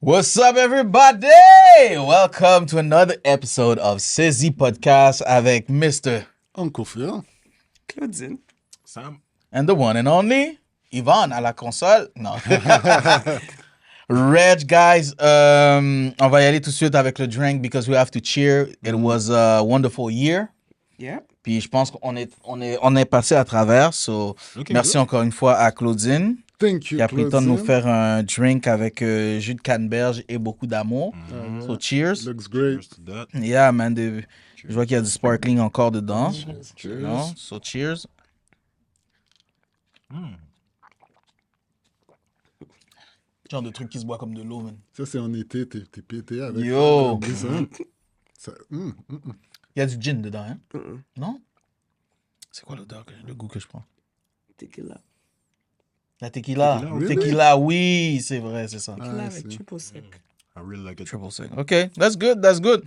What's up, everybody? Welcome to another episode of Saisi Podcast avec Mr. Uncle Phil. Claudine. Sam. And the one and only Yvonne à la console. Non. Reg, guys, on va y aller tout de suite avec le drink because we have to cheer. It was a wonderful year. Yeah. Puis je pense qu'on est passé à travers. So, Okay, merci good. encore une fois à Claudine Thank you, qui a pris le temps de nous Claudine. faire un drink avec jus de canneberge et beaucoup d'amour. So, cheers. Looks great. Cheers to that. Yeah, man. Je vois qu'il y a du sparkling encore dedans. Cheers. Non? So, cheers. Genre de truc qui se boit comme de l'eau, man. Ça, c'est en été, t'es pété avec Yo. ça. Ça, Il y a du gin dedans, hein? Non? C'est quoi l'odeur, le goût que je prends? Tequila. La tequila. Tequila, really? Tequila, oui, c'est vrai, c'est ça. Tequila avec c'est- triple sec. I really like it. Triple sec. Okay, that's good, that's good.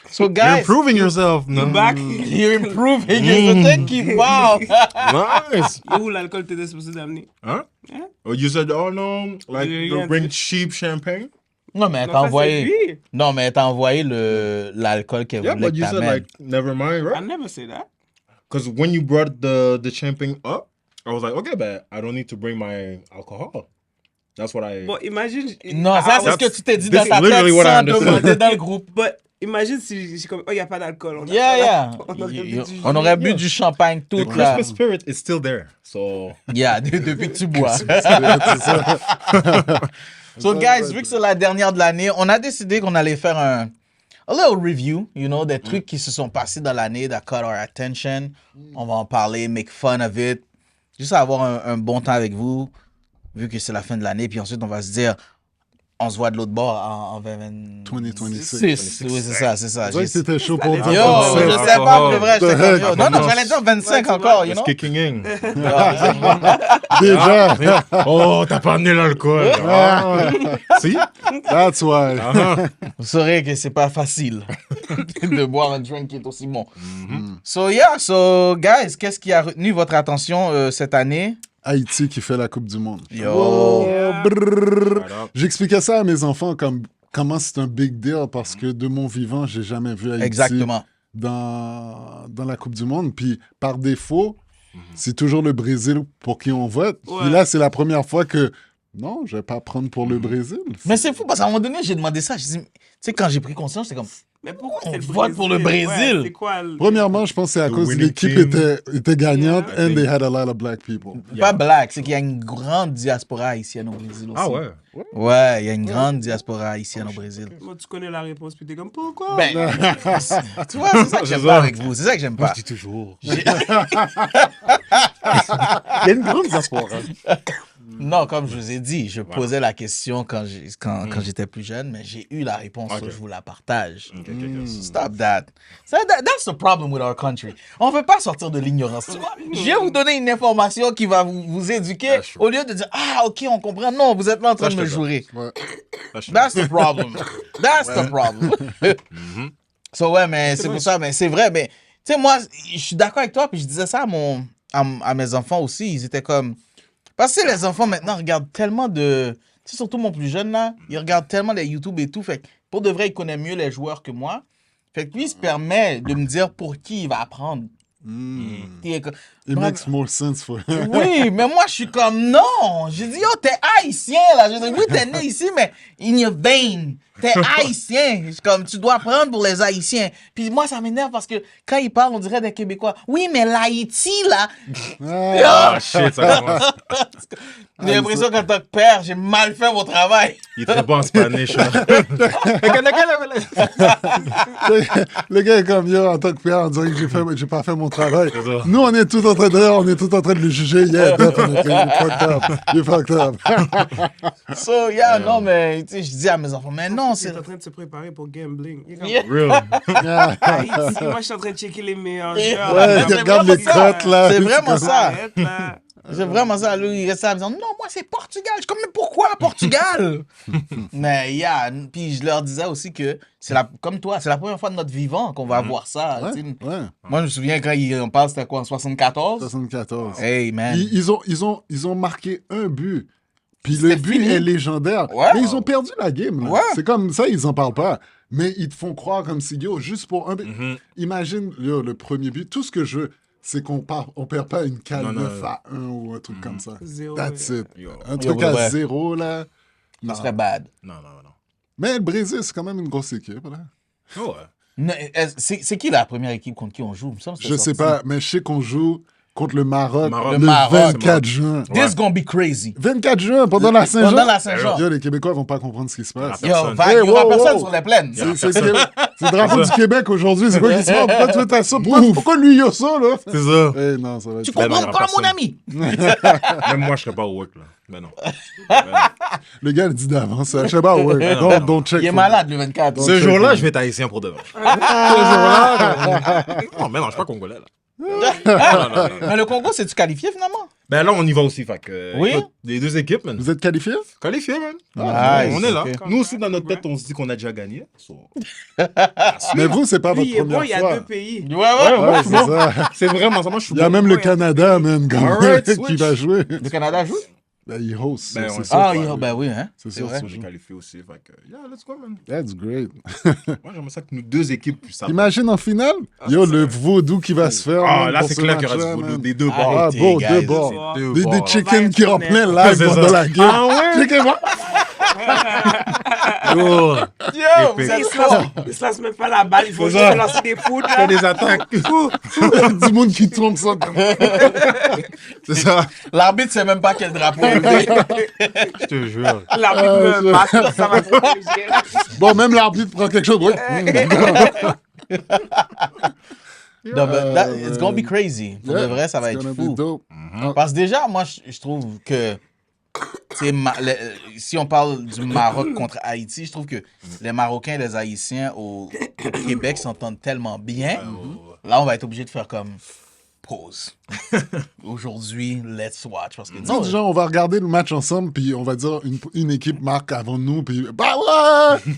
So, You're guys, improving yourself. No. Back. you're improving. So thank you. Wow. Nice. Et où l'alcool t'était supposé d'amener? Huh? Hein? Oh, you said, oh no, like Yeah, you yeah. bring cheap champagne? Non, mais elle Non, t'a ça, c'est envoyé. lui. Non, mais elle t'a envoyé l'alcool qu'elle Yeah, voulait but que you said t'amènes. like, never mind, I right? never say that. Because when you brought the champagne up, I was like, okay, but I don't need to bring my alcohol. That's what I... Bon, imagine. Non, ça, c'est ce que tu t'es dit dans This ta is literally tête what I sans understood. demander dans le groupe. But imagine si j'ai comme, oh, il n'y a pas d'alcool. On a Yeah, pas yeah. On aurait bu du On aurait jus. bu du champagne The tout là. Christmas spirit is still there. So, Yeah, depuis que tu bois. c'est ça. So, guys, vu que c'est la dernière de l'année, on a décidé qu'on allait faire a little review, you know, des trucs qui se sont passés dans l'année, that caught our attention. On va en parler, make fun of it. Juste avoir un bon temps avec vous, vu que c'est la fin de l'année. Puis ensuite, on va se dire, on se voit de l'autre bord en 2026. Oui, c'est ça, c'est ça. Ouais, c'était chaud pour Yo, dire Yo, comme je ça. sais pas, pour vrai, j'étais comme, yo. Non, non, Comment? j'allais dire 25 Ouais, encore, you it's know. kicking in. Déjà. Oh, t'as pas amené l'alcool. Ah. See? That's why. Vous saurez que c'est pas facile de boire un drink qui est aussi bon. So guys, qu'est-ce qui a retenu votre attention cette année? Haïti qui fait la Coupe du Monde. Yo. Oh, Yeah. brrr. Shout out. J'expliquais ça à mes enfants comme comment c'est un big deal parce que de mon vivant, j'ai jamais vu Haïti Exactement. dans la Coupe du Monde. Puis par défaut, c'est toujours le Brésil pour qui on vote. Ouais. Puis là, c'est la première fois que non, je vais pas prendre pour le Brésil. Mais c'est fou parce qu'à un moment donné, j'ai demandé ça. Je dis, tu sais, quand j'ai pris conscience, j'étais comme, Mais pourquoi On c'est le vote pour le Brésil. Ouais, c'est quoi le... Premièrement, je pense que c'est à The cause que winning l'équipe team. était gagnante Yeah. and they had a lot of black people. pas black, c'est qu'il y a une grande diaspora haïtienne au Brésil aussi. Ah ouais. Ouais, il y a une grande diaspora haïtienne au Brésil. Moi, tu connais la réponse, puis t'es comme, pourquoi? Ben, tu vois, c'est ça que j'aime pas avec vous. C'est ça que j'aime pas. Je dis toujours. J'ai- Il y a une grande diaspora. Non, comme je vous ai dit, je posais la question quand j'étais plus jeune, mais j'ai eu la réponse, Ok. so je vous la partage. Okay. Stop that. That's the problem with our country. On ne veut pas sortir de l'ignorance. Tu vois, je viens vous donner une information qui va vous éduquer That's true. au lieu de dire, ah, ok, on comprend. Non, vous êtes là en train de me je te jouer. Ouais. That's the problem. That's the problem. So, ouais, mais c'est pour ça, mais c'est vrai, mais, tu sais, moi, je suis d'accord avec toi, puis je disais ça à mes enfants aussi. Ils étaient comme. Parce que les enfants maintenant regardent tellement de. Tu sais, surtout mon plus jeune là, il regarde tellement les YouTube et tout. Fait que pour de vrai, il connaît mieux les joueurs que moi. Fait que lui, il se permet de me dire pour qui il va apprendre. Il est comme- It makes more sense for him. Oui, mais moi, je suis comme non. J'ai dit, yo, t'es haïtien, là. Je dis, oui, t'es né ici, mais in your vein. T'es haïtien. Je suis comme, tu dois prendre pour les haïtiens. Puis moi, ça m'énerve parce que quand ils parlent, on dirait des Québécois. Oui, mais l'Haïti, là. Ah, shit, ça commence. J'ai l'impression qu'en tant que père, j'ai mal fait mon travail. Il est très bon en Spanish. Hein. Le gars est comme yo, en tant que père, on dirait que j'ai pas fait mon travail. C'est ça. Nous, on est tout en train de le juger. Yeah, definitely. You fucked up. You fucked up. So, yeah, non, mais tu sais, je dis à mes enfants, mais non, Il c'est. est en train de se préparer pour gambling. Il est comme, Yeah. Real. Yeah. Haïti, moi, je suis en train de checker les meilleurs joueurs. Ouais, c'est il regarde vraiment les ça. cotes, là. C'est vraiment ça. Arrête, là. C'est vraiment ça. Lui, il restait à me dire, non, moi, c'est Portugal. Je suis comme, mais pourquoi Portugal? Mais, yeah. Puis je leur disais aussi que, comme toi, c'est la première fois de notre vivant qu'on va voir ça. Ouais, tu sais. ouais. Moi, je me souviens quand on parle, c'était quoi, en 74? 74. Hey, man. Ils ont marqué un but. Puis le C'était but fini. est légendaire. Ouais. Mais ils ont perdu la game. Là. Ouais. C'est comme ça, ils en parlent pas. Mais ils te font croire comme si, yo, juste pour un but. Imagine, yo, le premier but. Tout ce que je veux, c'est qu'on perd pas une 4-9 à 1 ou un truc comme ça. Zéro, That's it. Yo. Un truc ouais, à ouais. 0, là. Non. Ça serait bad. Non. Mais le Brésil, c'est quand même une grosse équipe, là. Oh, ouais. Non, c'est qui la première équipe contre qui on joue? Il me semble que c'est Je sais sorti. pas, mais je sais qu'on joue contre le Maroc, Maroc. le Le Maroc. 24 juin. This gonna be crazy. 24 juin, pendant la Saint-Jean. Pendant la Saint-Jean. Yo, les Québécois vont pas comprendre ce qui se passe. Ah, Yo, Personne. il Hey, y aura wow, personne wow. sur les plaines. C'est le drapeau du Québec aujourd'hui. C'est quoi qui se passe? Pourquoi tu veux ta ça? Pourquoi lui, il a ça, là? C'est ça. Eh non, ça va être Tu fun. Ben non, comprends y a pas, personne. mon ami? Même moi, je serais pas au work, là. Ben non. Le gars le dit d'avance. Je sais pas, ouais. non, Don't check. Il est for- malade le 24. Ce jour-là, je vais être haïtien pour de vrai. Ce jour-là. Non, mais non, je suis pas congolais, là. Non. Mais le Congo, c'est-tu qualifié finalement? Ben là, on y va aussi. Fait que, Oui. écoute, les deux équipes, man. Vous êtes qualifiés? Qualifiés, man. Nice, On est là. ok. Nous aussi, dans notre tête, on se dit qu'on a déjà gagné. So, Mais vous, c'est pas Lui, il votre est bon, première il y a fois. deux pays. Ouais. Ouais, c'est ça. c'est vraiment ça. Moi, je suis Il y a bon. même le Canada, man, Alright, qui switch. va jouer. Le Canada joue? Ben, il host. Ben, ça, on c'est sait. sûr. Ah, ben oui, hein. C'est C'est sûr, vrai. c'est On est sûr. qualifiés aussi. Fait que, yeah, let's go, man. That's great. Moi, j'aimerais ça que nos deux équipes puissent avoir. Imagine en finale, yo, le vaudou qui va se faire. Ah, man, là, pour c'est ce clair qu'il y aura match-là, du vaudou man. des deux Ah, bords. Ah, Arrêtez, bon, guys. deux bords. bords. Deux Des bords. chicken être qui en honnête. plein live C'est pendant ça. la game. Ah ouais? Chicken, Oh, Yo, vous Épée. êtes forts. Ils se lancent même pas la balle, ils font C'est juste ça. lancer des foudres. fais des attaques. du monde qui tourne ça. C'est ça. L'arbitre sait même pas quel drapeau lever. Je te jure. L'arbitre me masque, ça va protéger. Bon, même l'arbitre prend quelque chose. Oui. Non, mais it's gonna be crazy. Pour de vrai, ça va être fou. Parce que déjà, moi, je trouve que si on parle du Maroc contre Haïti, je trouve que les Marocains et les Haïtiens au Québec s'entendent tellement bien. Là, on va être obligé de faire comme pause. Aujourd'hui, let's watch. Parce que Tu sais, genre, on va regarder le match ensemble, puis on va dire une équipe marque avant nous, puis bah ouais!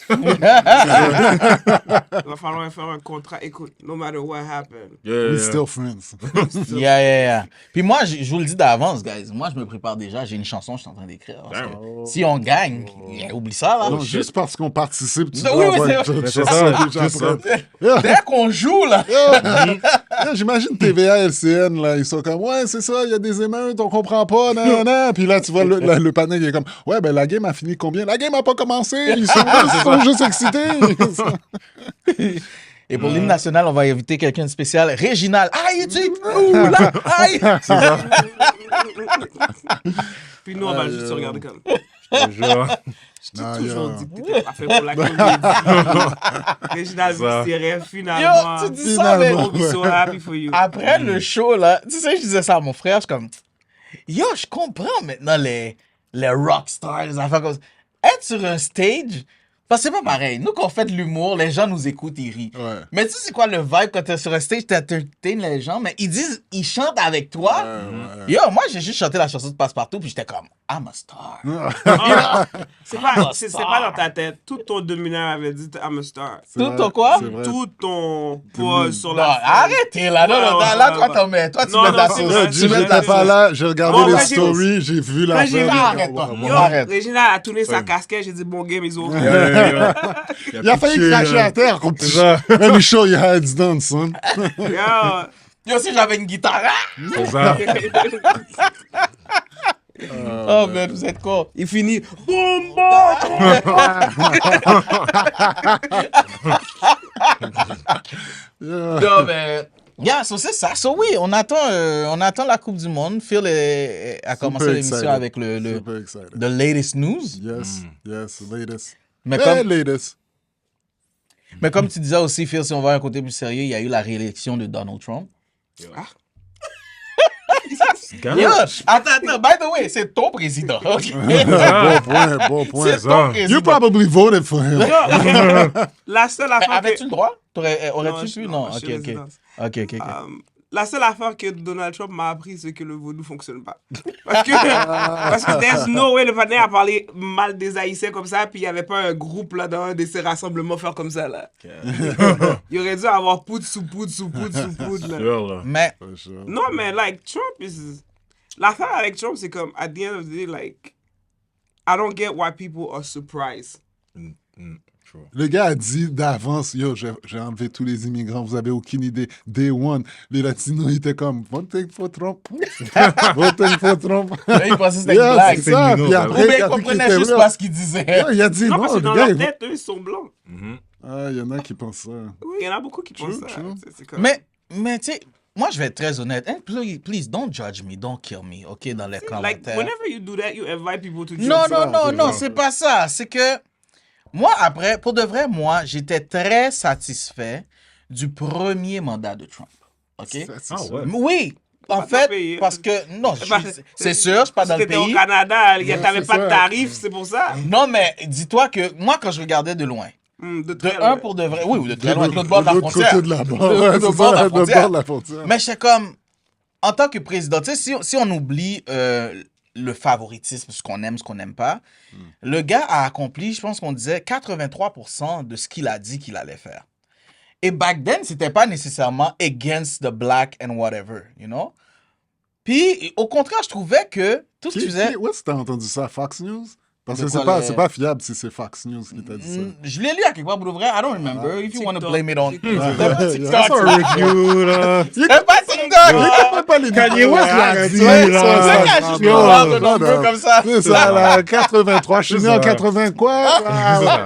Il va falloir faire un contrat. Écoute, no matter what happened. We still friends. Yeah. Puis moi, je vous le dis d'avance, guys. Moi, je me prépare déjà. J'ai une chanson que je suis en train d'écrire. Parce que si on gagne, oublie ça, là. Non, juste parce qu'on participe, tu Oui, dois oui, avoir c'est une vrai. chanson ça, déjà c'est ça. prête. Yeah. Dès qu'on joue, là. Yeah, j'imagine TVA, LCN, là, ils sont comme, ouais, c'est ça, il y a des émeutes, on comprend pas, nan. Puis là, tu vois le panel qui est comme, ouais, ben la game a fini combien? La game a pas commencé, ils sont juste excités. Et pour l'hymne national, on va inviter quelqu'un de spécial. Réginal. Aïe, tu ouh là, aïe. Puis nous, on va juste se regarder comme. Je te jure. J'ai Ah, toujours yeah. dit que t'étais pas fait pour la comédie. Réginald Ça. Victorien, finalement. Yo, tu dis ça, mais Finalement. I'll be so happy for you. après le show, là, tu sais, je disais ça à mon frère, je suis comme, yo, je comprends maintenant les rockstars, les affaires comme ça. Être sur un stage, parce que c'est pas pareil. Nous, quand on fait de l'humour, les gens nous écoutent, ils rient. Ouais. Mais tu sais, c'est quoi le vibe quand t'es sur un stage, t'entertaines les gens, mais ils chantent avec toi. Yo, moi, j'ai juste chanté la chanson de Passepartout, puis j'étais comme, I'm a star. C'est pas dans ta tête. Tout ton dominant avait dit I'm a star. Tout ton quoi? C'est vrai. Tout ton pause sur Non, la. arrêtez là. Non, non, Ouais, là, ouais, toi, ouais. t'en mets. Toi, tu Non, mets de non, la c'est sauce. vrai, Tu Je mets de la n'étais pas sauce. là, j'ai regardé Bon, les moi, j'ai- stories, j'ai vu la Moi, j'ai- Arrête-toi. Yo, Arrête. Réginald a tourné sa casquette, j'ai dit bon game, ils ont. Il a failli cracher à terre. Comme C'est ça. Let me show you how it's done, son. Yo. Yo, si j'avais une guitare. Ah! C'est ça. Oh, man, vous êtes con. Il finit. Boum, boum. Non, mais. Yeah, so c'est ça. So oui, on attend la Coupe du Monde. Phil a commencé l'émission excited. avec le Super excited. the latest news. Yes, latest. Mais Hey, comme, latest. mais comme tu disais aussi, Phil, si on va à un côté plus sérieux, il y a eu la réélection de Donald Trump. Yo, attends, by the way, c'est ton président. OK? Bon point. C'est ton You président. probably voted for him. La seule affaire Avais-tu que. le droit? Aurais-tu Non, pu? non, Non. je OK, suis OK. résidence. OK. La seule affaire que Donald Trump m'a appris, c'est que le vaudou fonctionne pas. Parce que there's no way le panel a parlé mal des Haïtiens comme ça, puis il n'y avait pas un groupe là dans un de ces rassemblements faire comme ça là. Il aurait dû avoir poudre sous poudre sous poudre sous poudre là. Sûr, là. Mais, Non mais like Trump is. L'affaire avec Trump, c'est comme, at the end of the day, like, I don't get why people are surprised. True. Le gars a dit d'avance, yo, j'ai enlevé tous les immigrants, vous avez aucune idée. Day one, les Latinos, ils étaient comme, voting for Trump. Voting for Trump. Là, il pensait que c'était une Yeah, blague. c'est ça. Ou Puis Ou après, bien il il a vu qu'il comprenait était juste real. pas ce qu'il disait. Yeah, il a dit Non, non, parce que le dans gars, leur il... tête, eux, ils sont blancs. Ah, il y en a qui pensent ça. Oui, il y en a beaucoup qui pensent ça. true. C'est comme... Mais tu sais, moi, je vais être très honnête. And please, don't judge me, don't kill me, OK, dans les Like, commentaires. whenever you do that, you invite people to Non, join. non, c'est pas ça. C'est que moi, après, pour de vrai, moi, j'étais très satisfait du premier mandat de Trump. OK? Ça, c'est ouais. Oui, en Pas fait, payé. parce que, non, Bah, c'est sûr, je suis pas dans le C'était au pays. Canada, il n'y Ouais, avait c'est pas de ça. tarif, c'est pour ça. Non, mais dis-toi que moi, quand je regardais de loin, De de très un loin. pour de vrai, oui, ou de très loin, de l'autre bord de la l'autre frontière. côté de la barre. De Ouais, l'autre c'est bord de la ça, de bord frontière. de la frontière. Mais j'étais comme, en tant que président, tu sais, si on oublie le favoritisme, ce qu'on n'aime pas, le gars a accompli, je pense qu'on disait 83% de ce qu'il a dit qu'il allait faire. Et back then, c'était pas nécessairement against the black and whatever, you know? Puis, au contraire, je trouvais que tout ce qu'il faisait... Où est-ce que t'as entendu ça? Fox News? Parce De que quoi, c'est pas fiable si c'est Fox News qui t'a dit ça. Je l'ai lu à quelque part pour de vrai. I don't remember. If you want to TikTok. blame it on... TikTok. C'était pas Ouais, TikTok. that's a review, là. C'était pas TikTok. Même pas les Kanye West l'a dit, Ouais, là. c'est ça qu'il y a juste Yo, pour voir le non, number non. comme ça. C'est ça, là, 83. Je suis né en 80 quoi? Ah,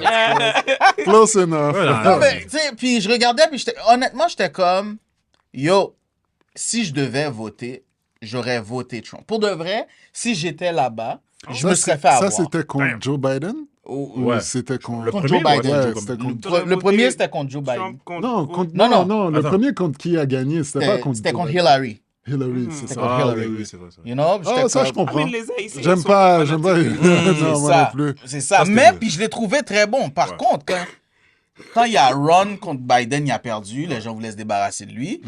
close enough. Voilà. Non, mais, tu sais, puis je regardais, puis honnêtement, j'étais comme, yo, si je devais voter, j'aurais voté Trump. Pour de vrai, si j'étais là-bas, je me serais fait avoir. Ça, c'était contre Joe Biden? Ou Ouais. c'était contre... Le Contre premier, Joe Biden. Ouais, Joe c'était Biden. contre... Le premier, c'était contre Joe Biden. Trump contre... Non, contre... Non, non, non. non, le Attends. premier contre qui a gagné, c'était pas contre C'était Joe contre Biden. Hillary. Hillary, c'est C'était ça. contre Ah, Hillary. oui, oui, c'est vrai. You know? Ah, J'étais ça, je comme- comprends. Ah, mais les Haïtiens, J'aime ils sont pas... fanatiques. Non, moi non ça. plus. C'est ça. c'était Mais, good. puis je l'ai trouvé très bon. Par Ouais. contre, quand il y a run contre Biden, il a perdu, les gens voulaient se débarrasser de lui.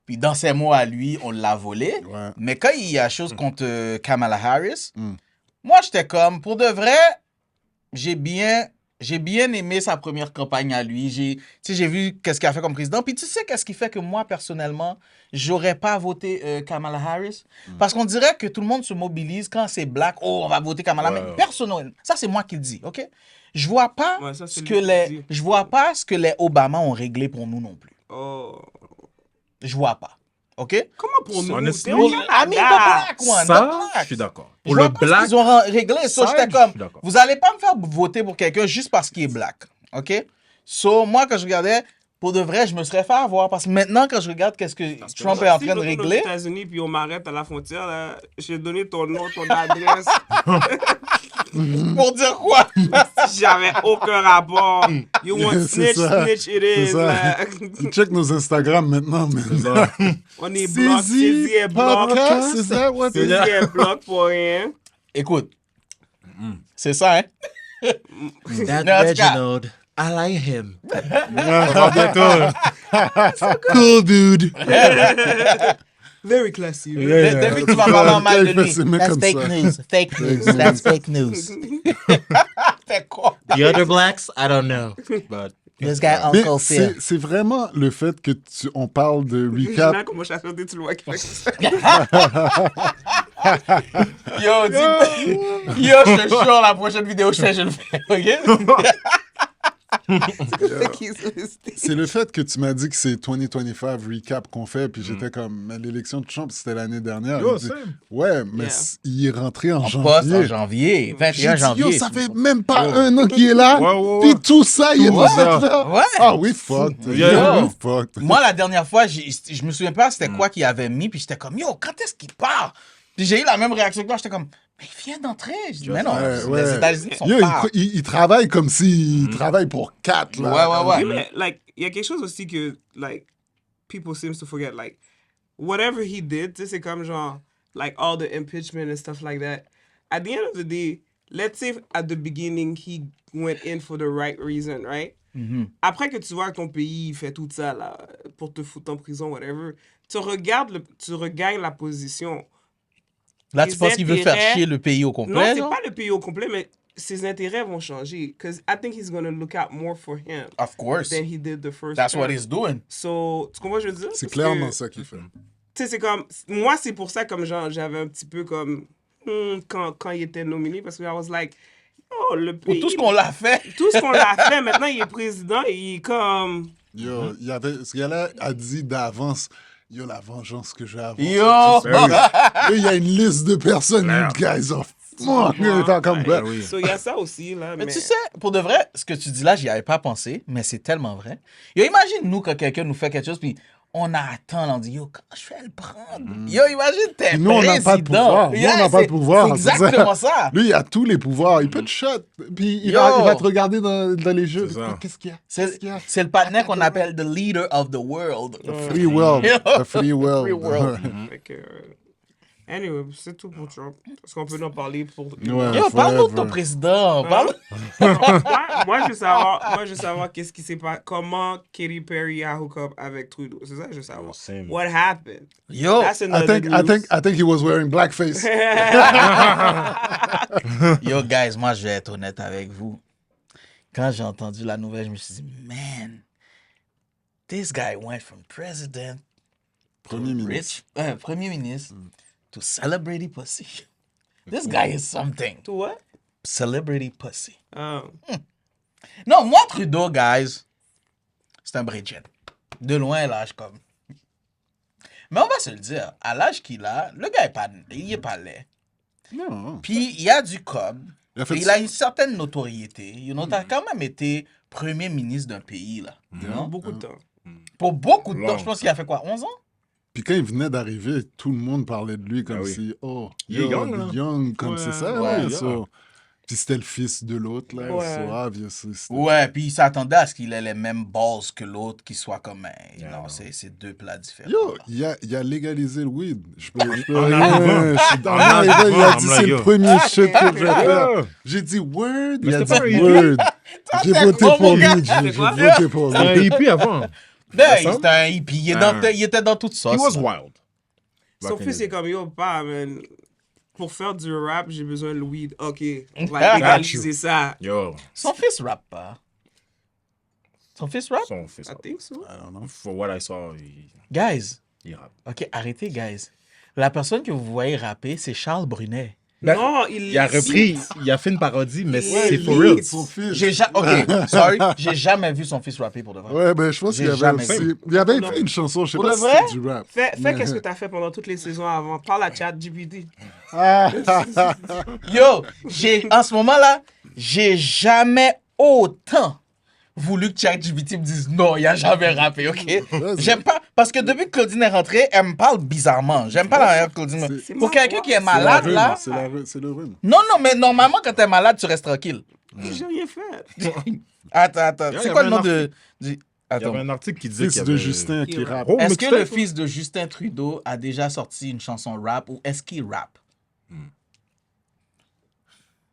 Puis dans ses mots à lui, on l'a volé. Ouais. Mais quand il y a chose contre Kamala Harris, moi, j'étais comme, pour de vrai, j'ai bien aimé sa première campagne à lui. J'ai vu qu'est-ce qu'il a fait comme président. Puis tu sais qu'est-ce qui fait que moi, personnellement, j'aurais pas voté Kamala Harris? Parce qu'on dirait que tout le monde se mobilise quand c'est black. Oh, on va voter Kamala. Ouais. Mais personnellement, ça, c'est moi qui le dis, OK? Je vois pas Ouais, ça, c'est ce lui que qui le dit. je vois pas ce que les Obama ont réglé pour nous non plus. Oh. Je vois pas. OK? Comment pour nous? Honestly, T'es au I mean, the Canada. black one, the Ça, black. je suis d'accord. Je Pour vois le pas ce black, qu'ils ont réglé. So, ça, j'étais je comme, suis d'accord. vous allez pas me faire voter pour quelqu'un juste parce qu'il est black. OK? So, moi, quand je regardais, pour de vrai, je me serais fait avoir. Parce que maintenant, quand je regarde qu'est-ce que Trump est en Si train de je retourne régler, aux États-Unis puis on m'arrête à la frontière, là, j'ai donné ton nom, ton adresse. pour dire quoi? J'avais aucun rapport. You want C'est snitch, ça. snitch it C'est is. ça. là. Check nos Instagram maintenant, mais... On est bloc, Saisie est bloc. Podcast, is that what Saisie est bloc pour rien. Écoute, c'est ça, hein? That No, it's got- Reginald, I like him. cool dude. Very classy. Depuis que tu vas parler en mal de Il fait lui. ses mains That's comme fake ça. news. Fake news. That's fake news. T'es con. The other blacks, I don't know. But this guy, Mais Uncle Phil. c'est vraiment le fait que on parle de recap. Imagine comment chasseur des Toulois qui fait ça. Yo, dis... Yo, je te jure, la prochaine vidéo, je le fais, OK? C'est le fait que tu m'as dit que c'est 2025 recap qu'on fait, puis j'étais comme, mais l'élection de Trump, c'était l'année dernière. Yo, Il dit, same. ouais, mais Yeah. il est rentré en Poste janvier. en janvier, 21 J'ai dit, janvier. yo, ça fait même pas un an qu'il est là, Ouais. puis tout ça, il est Ouais. déjà là. Ouais. Ah oui, fucked. Yeah. Yeah, we fucked. Moi, la dernière fois, je me souviens pas c'était quoi qu'il avait mis, puis j'étais comme, yo, quand est-ce qu'il part? Puis j'ai eu la même réaction que toi, j'étais comme, mais il vient d'entrer. Je dis, mais non, Ouais, les ouais. États-Unis sont Yo, pas. il travaille comme s'il travaille pour 4. Là. Ouais. Oui, mais, like, il y a quelque chose aussi que, like, people seems to forget. Like, whatever he did, tu sais, c'est comme genre, like, all the impeachment and stuff like that. At the end of the day, let's say at the beginning, he went in for the right reason, right? Après que tu vois que ton pays fait tout ça, là, pour te foutre en prison, whatever, tu regagnes la position. Là, tu les penses qu'il veut faire intérêts- chier le pays au Non, complet? c'est genre? pas le pays au complet, mais ses intérêts vont changer. Because I think he's going to look out more for him Of course. than he did the first That's time. what he's doing. So, tu comprends ce que je veux dire? C'est Parce clairement que ça qu'il fait. Tu sais, c'est comme... Moi, c'est pour ça, comme genre, j'avais un petit peu comme... quand il était nominé, parce que I was like... Oh, le Pour pays... tout ce qu'on l'a fait. Tout ce qu'on l'a fait, maintenant, il est président et il est comme... Yo, il y avait, ce gars-là a dit d'avance, yo, la vengeance que je vais avoir. Yo! Là, il y a une liste de personnes, you guys are fuck. Il était comme, Ah oui. So, il y a ça aussi, là. Mais tu sais, pour de vrai, ce que tu dis là, j'y avais pas pensé, mais c'est tellement vrai. Yo, imagine nous quand quelqu'un nous fait quelque chose, puis on attend, on dit, yo, quand je vais le prendre? Yo, imagine, t'es Nous, on n'a pas de pouvoir. Nous, on n'a pas de pouvoir. C'est exactement ça. Lui, il a tous les pouvoirs. Il peut te shot. Puis il Yo. va te regarder dans les jeux. C'est ça. Qu'est-ce qu'il y a? C'est le partenaire qu'on appelle the leader of the world. Free world. A free world. Free world. Fait que... Anyway, c'est tout pour Trump. Parce qu'on peut en parler pour... Ouais. Yo, parle-nous de ton Forever. président. Parle... moi, je veux savoir qu'est-ce qui s'est passé. Comment Katy Perry a hook up avec Trudeau. C'est ça que je veux savoir. Same. What happened? Yo, That's I another think he was wearing blackface. yo, guys, moi, je vais être honnête avec vous. Quand j'ai entendu la nouvelle, je me suis dit, man, this guy went from president Premier ministre. Premier ministre to celebrity pussy. This guy is something. To what? Celebrity pussy. Oh. Non, moi, Trudeau, guys, c'est un bridget. De loin, l'âge comme. Mais on va se le dire, à l'âge qu'il a, le gars il est pas laid. Non. Puis il a du cob. Il a fait Il a une certaine notoriété. You know, t'as quand même été premier ministre d'un pays, là. You know? Beaucoup de temps. Pour beaucoup de temps, Long. je pense qu'il a fait quoi, 11 ans? Puis quand il venait d'arriver, tout le monde parlait de lui comme Ah oui. si, oh, Il est young, là. young, comme c'est ça. ouais, Ouais, yeah. so. Puis c'était le fils de l'autre, là. Ouais. So, obviously, c'était- Ouais, puis il s'attendait à ce qu'il ait les mêmes balls que l'autre, qu'il soit comme un... Yeah, non, non. c'est deux plats différents. Yo, là. il a légalisé le weed. Je peux En rien. arrivant. Je suis dans En l'arrivée, il a arrivant, dit I'm c'est like, le yo. premier shit que je vais faire. Yeah. J'ai dit word, Mais il a c'était pas dit un word. J'ai c'est voté gros, pour mon lui. gars. J'ai C'est quoi? voté pour Un lui. hippie avant. Ben, ça? c'était un hippie. Il était dans toute sauce. He was là. wild. Son Back in fils the est day. comme, yo, pas, man. Pour faire du rap, j'ai besoin de weed. OK, on va Got légaliser ça. Yo, Son fils rappe pas. Son fils rappe? son fils. I think so. I don't know. For what I saw, Guys, il rappe. ok, arrêtez, guys. La personne que vous voyez rapper, c'est Charles Brunet. Non, il Il a repris, il a fait une parodie, mais Ouais, c'est for lui, real. Son fils. Ok, sorry. J'ai jamais vu son fils rapper pour de vrai. Ouais, ben je pense J'ai qu'il y avait jamais aussi. vu. Il y avait fait une chanson, je sais Pour pas de si vrai? c'était du rap. Fais qu'est-ce que t'as fait pendant toutes les saisons avant. Parle à ChatGPT. Yo, en ce moment-là, j'ai jamais autant voulu que ChatGPT me dise non, il a jamais rappé, ok? J'aime pas, parce que depuis que Claudine est rentrée, elle me parle bizarrement. J'aime pas la manière que Claudine me... C'est- Pour quelqu'un qui est C'est la malade, rhume, là... c'est le rhume. Non, mais normalement, quand t'es malade, tu restes tranquille. J'ai rien fait. Attends. Il y C'est avait quoi le un nom de... Il y Attends. avait un article qui disait Fils qu'il y de avait... Justin qui Qui rappe. Oh, Est-ce que le mixtape? fils de Justin Trudeau a déjà sorti une chanson rap ou est-ce qu'il rappe?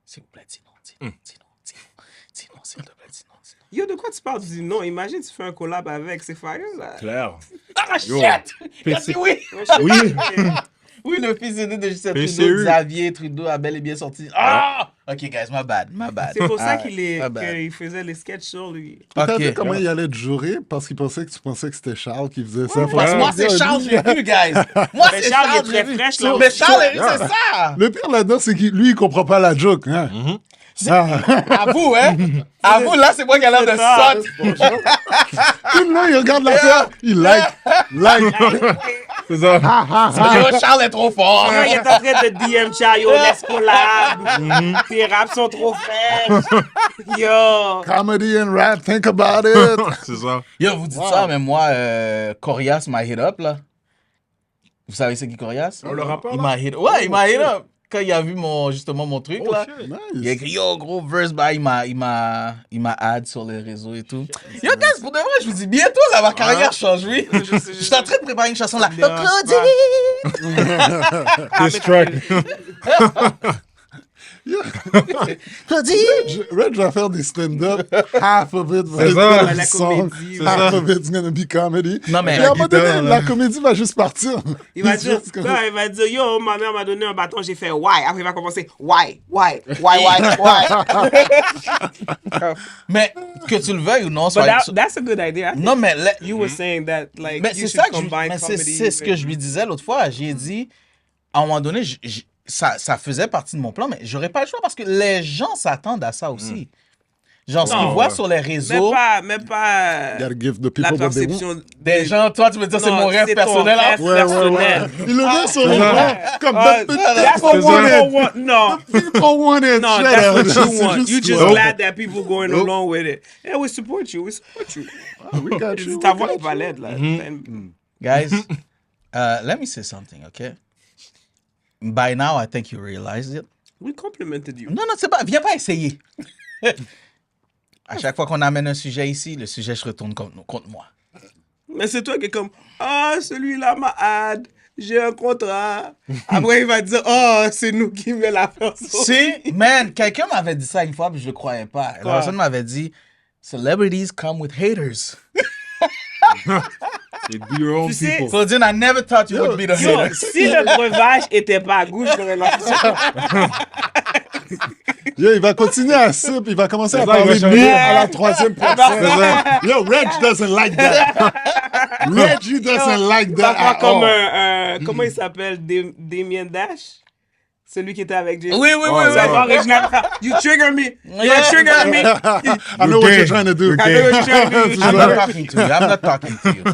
S'il vous plaît, dis non, s'il te plaît, dis non. Yo, de quoi tu parles? Tu dis non. Imagine, tu fais un collab avec. C'est fire, là. Claire. Ah, Yo. shit! Il a dit oui! Oui. Oui, le fils aîné de Justin PCU. Trudeau, Xavier Trudeau, a bel et bien sorti. Ah! Ok, guys, my bad. C'est pour ça Ah, qu'il faisait les sketchs sur lui. T'as vu Ok. comment il allait te jurer parce qu'il pensait que tu pensais que c'était Charles qui faisait ça. Parce que moi, c'est Charles, j'ai vu, guys. Moi, Mais c'est Charles, il est Charles, très j'ai vu. fraîche, là. Mais Charles, Yeah. c'est ça! Le pire là-dedans, c'est que lui, il comprend pas la joke. Hein? Ah. Avoue, hein? Avoue, là, c'est moi qui a l'air de ça. sotte. Tout le long, il regarde l'affaire, il like. C'est ça. Yo, Charles est trop fort. Quand il est en train de DM Chayo, laisse collab. Tes raps sont trop fraîches. Yo. Comedy and rap, think about it. C'est ça. Yo, vous dites ça, mais moi, Corias m'a hit up, là. Vous savez c'est qui Corias? Le rappeur, Il là? m'a hit up. Ouais, il m'a hit up. Quand il a vu justement mon truc, là. shit. Il a écrit, yo, gros verse, bah, il m'a add sur les réseaux et tout. Yo, guys, pour de vrai, je vous dis, bientôt, là, ma carrière change, oui. Je suis en train de préparer une chanson, là. dérange Claudine! Diss track. Red va faire des stand-up. Half of it va ça. être La du song. comédie, Half of it's gonna be comedy. Non, mais- Et à un moment donné, guitare, la là. comédie va juste partir. Il va dire, yo, ma mère m'a donné un bâton, j'ai fait why. Après, il va commencer why. Mais que tu le veuilles ou non, But that's a good idea. I think non, mais you were saying that, like, mais you c'est should ça que combine mais comedy. c'est ce que je lui disais l'autre fois. J'ai dit, à un moment donné, ça faisait partie de mon plan, mais j'aurais pas le choix parce que les gens s'attendent à ça aussi. Genre, ce qu'ils Non, voient ouais. sur les Mais réseaux, pas Gotta give the la people what they want. perception des gens, toi, tu veux dire, c'est Non, mon rêve c'est ton personnel. hein? rêve personnel. Il le met sur le bras comme That's what people want. No, people want it. no, Shut that's up. what you C'est want. juste You just toi. glad that people going along with it. Yeah, we support you. We support you. We got you. Ta voix est pas laide, là. Guys, let me say something, okay? By now, I think you realized it. We complimented you. Non, c'est pas. Viens pas essayer. À chaque fois qu'on amène un sujet ici, le sujet se retourne contre moi. Mais c'est toi qui est comme, ah, celui-là m'a ad, j'ai un contrat. Après, il va dire, oh, c'est nous qui met l'affaire sur. Si, man, quelqu'un m'avait dit ça une fois, puis je le croyais pas. La Quoi? personne m'avait dit, celebrities come with haters. Et be your own Tu sais, people. So then I never thought you would be the Yo, hater. si le breuvage était pas à gauche, j'aurais lancé ça. Yo, il va continuer à sip, il va commencer à ça, il parler va de changer. nous à la troisième personne. Yo, Reg doesn't like that. Reggie doesn't like Ça that fera at comme all. comment il s'appelle, Damien Dash? Celui qui était avec James. Oui. Ça va, Reginald. You trigger me. You trigger me. I know what you're trying to do. I know what you're trying to do. I'm not talking to you. I'm not talking to you.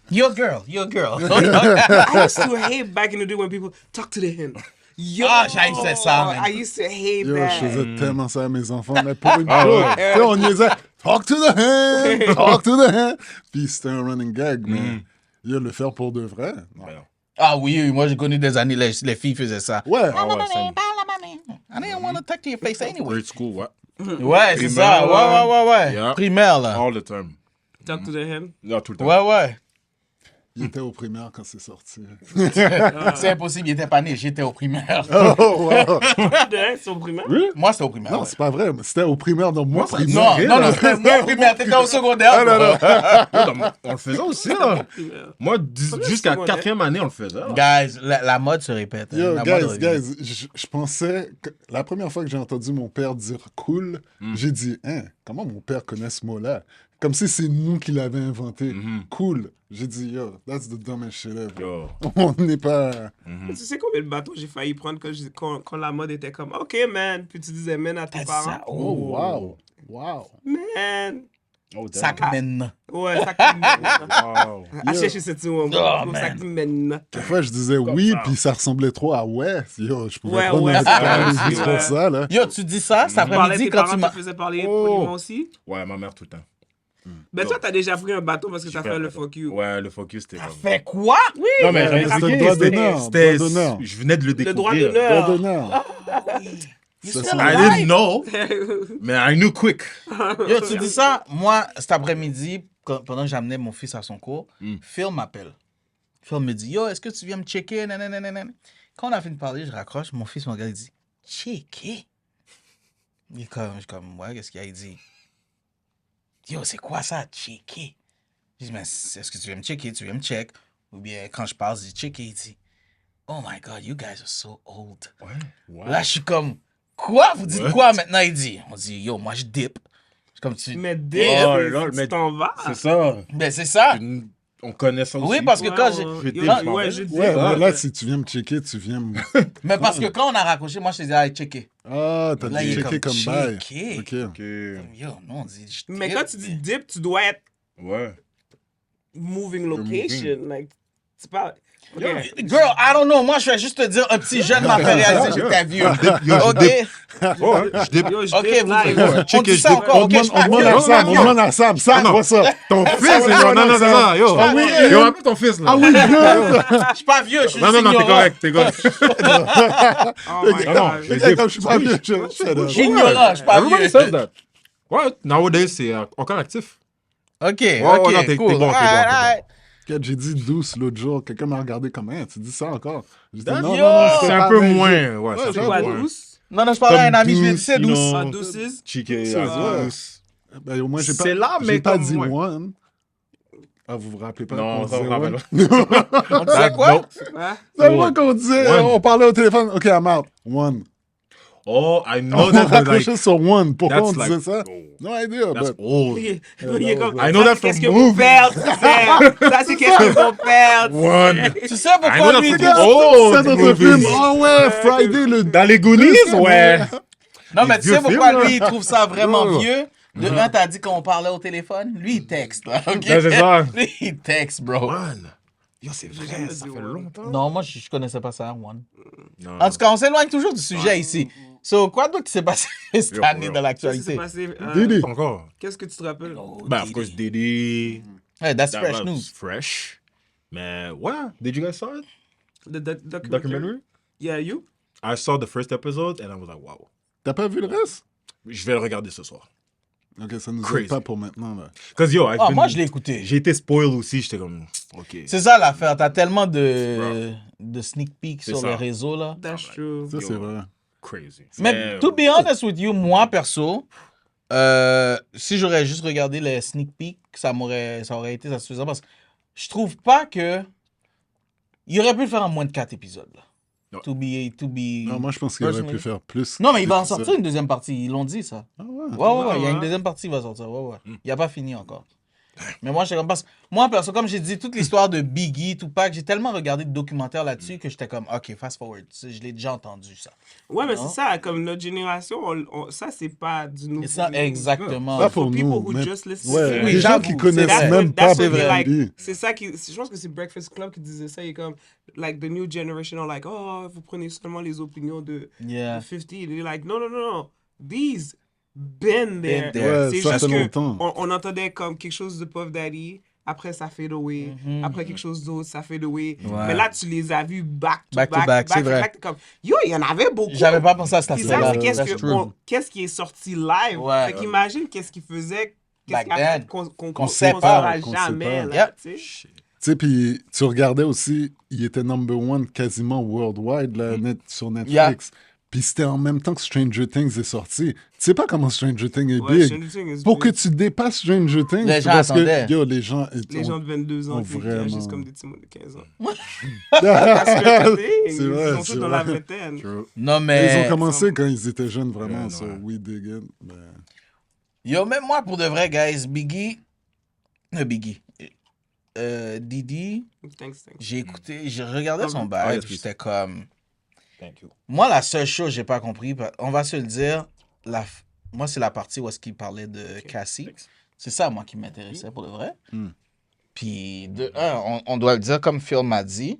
You're a girl. You're a girl. I used to hate back in the day when people talk to the hen. Yo, Ah, j'haïssais ça, man. I used to hate Yo, that. je faisais tellement ça à mes enfants, mais pour une chose, tu sais, on niaisait, talk to the hand, talk to the hand. Puis c'était un running gag, mais yo, le faire pour de vrai. Non. Ah oui, moi j'ai connu des années, les filles faisaient ça. Ouais. Ah ouais, ça I didn't want to talk to your face anyway. grade school, what? Ouais, c'est ça. Ouais. Yeah. Primaire, là. All the time. Talk to the hen. Là, tout le temps. Ouais. Il était au primaire quand c'est sorti. C'est impossible, il était pas né, j'étais au primaire. Oh, wow. The hen, c'est au primaire. Moi, c'était au primaire. Non, ouais. c'est pas vrai. C'était au primaire, donc moi, primaire. Non, c'était moi au primaire, t'étais au secondaire. On le faisait aussi, là. Moi, jusqu'à secondaire. 4e année, on le faisait. là. Guys, la mode se répète. Yo, La mode revient. guys, je pensais que la première fois que j'ai entendu mon père dire cool, j'ai dit, hein, comment mon père connaît ce mot-là? Comme si c'est nous qui l'avons inventé. Cool. J'ai dit, yo, that's the dumbest shit ever. Yo. On n'est pas. Tu sais combien de bateaux j'ai failli prendre quand la mode était comme, OK, man. Puis tu disais, man, à tes parents. Ça, Oh, wow. Man. Oh, damn. Sac mène. Ouais, ça qui mène. Wow. À chercher cette Oh, ça man. qui mène. Des fois, je disais oui, puis ça ressemblait trop à ouais. Yo, je pouvais Ouais, pas ouais, dans ouais, les juste ouais. pour ça, là. Yo, tu dis ça, cet Tu parlais, après-midi, tes quand parents tu m'as... te faisaient parler poliment aussi. Ouais, ma mère tout le temps. Ben toi, t'as déjà pris un bateau parce que t'as fait le fuck you. Ouais, le focus, c'était comme... Fait quoi? Oui, Non, mais j'avais C'était expliqué, le droit c'était- d'honneur. c'était- Droit d'honneur. Je venais de le le droit découvrir. Droit d'honneur. d'honneur. You Ça, still c'est- I alive? didn't know, mais I knew quick. Yo, tu dis ça, moi, cet après-midi, pendant que j'amenais mon fils à son cours, Phil m'appelle. Phil me dit, yo, est-ce que tu viens me checker? Nanana. Quand on a fini de parler, je raccroche, mon fils me regarde et dit, checker? Je suis comme, ouais, qu'est-ce qu'il a? Il dit, yo, c'est quoi ça, checker? Je dis, mais est-ce que tu viens me checker? Tu viens me check? Ou bien, quand je parle, je dis, checker. Il dit, oh my God, you guys are so old. Ouais. Là, je suis comme, quoi? Vous dites quoi maintenant? Il dit, on dit, yo, moi, je dip. Je suis comme, tu... Mais dès Oh, que là, tu mais- t'en vas. C'est ça. Ben, c'est ça. On connaît ça aussi. Oui, parce que quand j'ai... Yo, quand- ouais, je dis. Ouais, mais là, si tu viens me checker, tu viens me. Mais parce que quand on a raccroché, moi, je te disais, allez, checker. Ah, t'as Là, dit il est checker comme, comme bail. checker. Ok. Ok. Yo, non, on dit, je Mais trip. quand tu dis dip, tu dois être Ouais. moving location. Like, c'est pas. Ok. Girl, I don't know. Moi, je vais juste te dire, un petit jeune m'a fait réaliser que j'étais vieux. OK? Oh, ouais, je dip. Yo, je OK, dip vous live. on dit checker, ça je encore. On OK, je suis pas demande vieux. à Sam, on demande à Sam. Sam, non. quoi ça? Ton fils, non, non, c'est ça, yo. Ah oui, Yo, appelle ton fils, là. Ah oui, good! Je suis pas vieux, je suis Non, non, non, t'es ignorant. correct, t'es correct. Oh my Non, non, God. je Comme je suis pas vieux, je shut up. Je suis ignorant, je suis pas Everybody vieux. says that. Ouais, nowadays, c'est encore actif. OK, ouais, OK, non, t'es cool. bon, t'es bon, Alright, t'es bon. alright. Quand j'ai dit douce l'autre jour, quelqu'un m'a regardé comme, hein, tu dis ça encore? J'ai dit, non, Yo! non, non, C'est pas un peu vrai, moins. j'ai- Ouais, c'est un c'est peu Quoi, moins. douce? Non, je parlais à un ami, je lui ai dit, Douce, c'est you douce. know, Ah, douces. Chiquet, C'est vrai. douce. Ben, au moins, j'ai C'est là, mais j'ai pas comme dit moi. one. Ah, vous vous rappelez pas Non, qu'on ça disait me one? rappelle. On disait quoi? Non. Hein? C'est moi qu'on disait, One. on parlait au téléphone. OK, I'm out. One. Oh, I know On that, but raccrochait like, sur one. Pourquoi on that's disait like, ça? oh, No idea, that's but... old. Il est comme, I know ça, that c'est qu'est-ce from que vos movies. pères disaient. Ça, c'est qu'est-ce que vos pères One. disaient. Tu sais I know pourquoi that lui, from il trouve... old C'est notre movies. film. Ah ouais, Friday le... Dans les Goonies, ouais. Non, mais tu vieux sais pourquoi films, là. lui, il trouve ça vraiment Non. vieux? De un, t'as dit qu'on parlait au téléphone. Lui, il texte, là, OK? Ben, c'est ça. Lui, il texte, bro. One. Yo, c'est vrai, ça fait longtemps. Non, moi, je connaissais pas ça, One. Non. En tout cas, on s'éloigne toujours du sujet ici. So, quoi d'autre qui s'est passé cette Yo, année yo. dans Qu'est-ce qui s'est l'actualité? passé? Didi. Encore. Qu'est-ce que tu te rappelles? Bah, of course, Diddy. Hey, that's That fresh was news. fresh. Mais, ouais. Did you guys saw it? The documentary? Documentary? Yeah, you? I saw the first episode and I was like, wow. T'as pas vu le reste? Je vais le regarder ce soir. OK, ça nous Crazy. aide pas pour maintenant, là. Cause yo, I've Ah, been- moi, je l'ai écouté. J'ai été spoiled aussi, j'étais comme, ok. C'est ça l'affaire. T'as tellement de sneak peek C'est sur ça. les réseaux, là. That's true. Ça, c'est vrai. Crazy. Mais to be honest with you, moi, perso, si j'aurais juste regardé les sneak peeks, ça aurait été satisfaisant parce que je trouve pas que... Il aurait pu le faire en moins de 4 épisodes, là. Ouais. To be... Non, moi, je pense qu'il aurait Personally. pu faire plus. Non, mais il va en d'épisodes. sortir une deuxième partie. Ils l'ont dit, ça. Ah ouais. Ouais, il y a ouais. une deuxième partie qui va sortir. Ouais. Il a pas fini encore. Mais moi, j'étais comme... Parce que moi, perso, comme j'ai dit, toute l'histoire de Biggie, Tupac, j'ai tellement regardé de documentaires là-dessus que j'étais comme, OK, fast forward. Je l'ai déjà entendu, ça. Ouais, mais Non. c'est ça, comme notre génération, ça, c'est pas du nouveau. Et ça, exactement. Pas pour For people nous, who mais... just listen Ouais, to Oui, les gens j'avoue, qui c'est connaissent vrai. même pas That's what they Biggie. like. C'est ça qui. Je pense que c'est Breakfast Club qui disait ça. Il est comme, like, the new generation are like, oh, vous prenez seulement les opinions de Yeah. 50. They're like, no. These been there. there. Ouais, C'est ça juste fait que longtemps. on entendait comme quelque chose de Puff Daddy. Après, ça fade away. Après, quelque chose d'autre, ça fade away. Ouais. Mais là, tu les as vus back to Back back. to back, c'est vrai. Là, t'es comme, yo, il y en avait beaucoup. J'avais pas pensé à cet Puis ça, aspect-là. c'est That's true. qu'est-ce qui est sorti live. Ouais. Fait qu'imagine qu'est-ce qu'il faisait, qu'est-ce Back qu'il a then. fait qu'on Qu'on sait saura pas, qu'on sait jamais. pas. Là, Yep. tu sais. Tu sais, puis tu regardais aussi, il était number one quasiment worldwide là, sur Netflix. Puis c'était en même temps que Stranger Things est sorti. Tu sais pas comment Stranger Things est Ouais, big. Stranger Things is Pour que big. tu dépasses Stranger Things, Les c'est gens parce attendaient. que, yo, les gens... Les gens de 22 ans Oh, qui vraiment. agissent comme des petits mots de 15 ans. That's the thing. C'est Ils vrai, sont c'est tous dans la vrai. vingtaine. Non, mais... Ils ont commencé quand ils étaient jeunes, vraiment, Ouais, sur ouais. We Dig It. Ben, Yo, même moi, pour de vrai, guys, Didi, Thanks. j'ai écouté, j'ai regardé son Ah, bail, yes, puis please. j'étais comme... Thank you. Moi, la seule chose que j'ai pas compris, on va se le dire, moi, c'est la partie où est-ce qu'il parlait de Cassie. C'est ça, moi, qui m'intéressait pour de vrai. Mm. Puis, de un, on doit le dire, comme Phil m'a dit,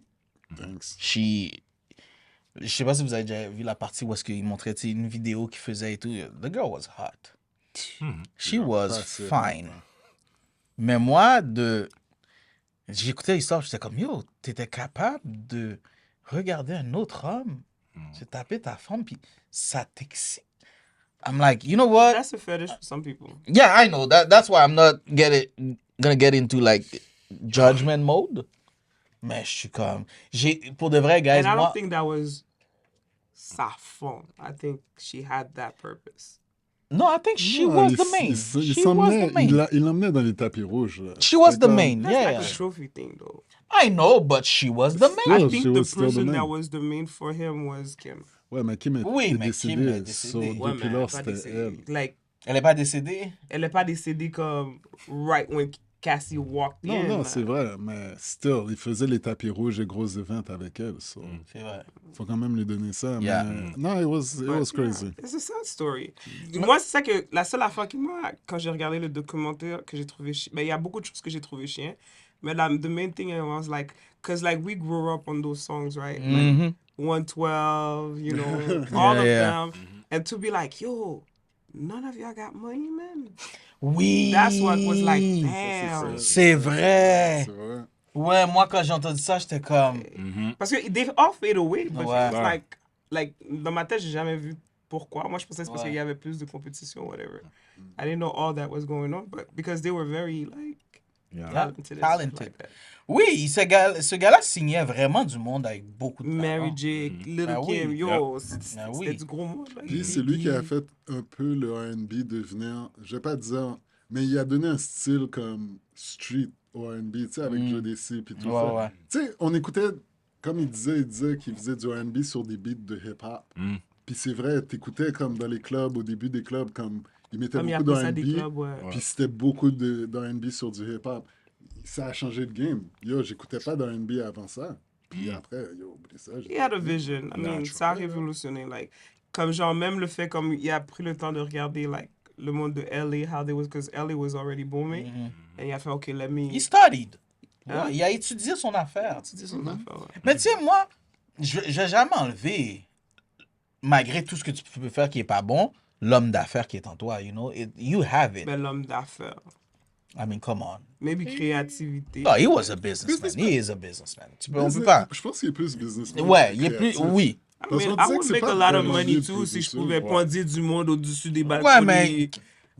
thanks. je sais pas si vous avez déjà vu la partie où est-ce qu'il montrait tu sais, une vidéo qu'il faisait et tout. The girl was hot. She was c'est fine. Mais moi, j'écoutais l'histoire, j'étais comme, yo, t'étais capable de regarder un autre homme, se taper ta femme, puis ça t'excite. I'm like, you know what? That's a fetish for some people. Yeah, I know. That's why I'm not gonna get into, like, judgment mode. Mais je suis comme... Pour de vrai, guys, And I moi... don't think that was sa fond. I think she had that purpose. No, I think she Ouais, was il- the main. il- il She was s'emmenait- the main. il l'emmenait dans les tapis rouges. Là. She was C'est the comme- main. That's Yeah. like a trophy thing, though. I know, but she was the main. Yeah, I think she the was still the person main. that was the main for him was Kim. Ouais, mais Kim est Oui, mais décédée. Kim est so, décédée. Ouais, depuis mais lors, elle est pas c'était décédée. elle. Like, Elle est pas décédée? elle n'est pas décédée comme right when Cassie walked Non, in. non, là. c'est vrai, mais still, il faisait les tapis rouges et gros events avec elle. So, C'est vrai. faut quand même lui donner ça. Yeah. Mais, non, it was crazy. It's a sad story. Moi, c'est ça que la seule affaire qui m'a, quand j'ai regardé le documentaire, que j'ai trouvé ben, il y a beaucoup de choses que j'ai trouvé chiant. Mais the main thing I was like, because like we grew up on those songs, right? Like 112, you know, all of Yeah. them. And to be like, yo, none of y'all got money, man. Oui. That's what was like, damn. C'est vrai. C'est vrai. Ouais, moi, quand j'ai entendu ça, j'étais comme... Parce que they all fade away, but Ouais. it's like, dans ma tête, j'ai jamais vu pourquoi. Moi, je pensais que c'est parce Ouais. qu'il y avait plus de compétition, whatever. I didn't know all that was going on, but because they were very, like, Yeah. Talented. Talented. Oui, ce gars-là signait vraiment du monde avec beaucoup de Mary talent. J, Little Ah oui. Kim, yo, c'était Ah oui. du gros monde. Là. Puis c'est lui qui a fait un peu le R&B devenir, je vais pas dire, mais il a donné un style comme street au R&B, tu sais, avec Jodeci puis tout ça. Ouais. Tu sais, on écoutait, comme il disait qu'il faisait du R&B sur des beats de hip-hop. Puis c'est vrai, t'écoutais comme dans les clubs, au début des clubs, comme il mettait Comme il y a beaucoup pas ça des d'R&B, clubs, ouais. puis c'était beaucoup d'R&B sur du hip-hop. Ça a changé le game. Yo, j'écoutais pas d'R&B avant ça. Puis après, yo, oublie ça. He had a vision. I mean, ça a révolutionné. Like, comme genre, même le fait, comme il a pris le temps de regarder, like, le monde de LA, how they was, because LA was already booming. Et il a fait, OK, let me... He studied. Hein? Ouais, il a étudié son affaire. Tu dis son affaire, ouais. Mais tu sais, moi, je vais jamais enlever, malgré tout ce que tu peux faire qui est pas bon, l'homme d'affaires qui est en toi, you know? You have it. Ben, l'homme d'affaires. I mean, come on. Maybe créativité. Oh, he was a businessman. He is a businessman. On peut pas... Je pense qu'il est plus businessman. Ouais, il est plus... créatif. Oui. I Parce mean, qu'on I disait would que c'est make pas a lot of vraiment money lui le too si je producteur. pouvais pondir du monde au-dessus des balcons. Ouais, mais...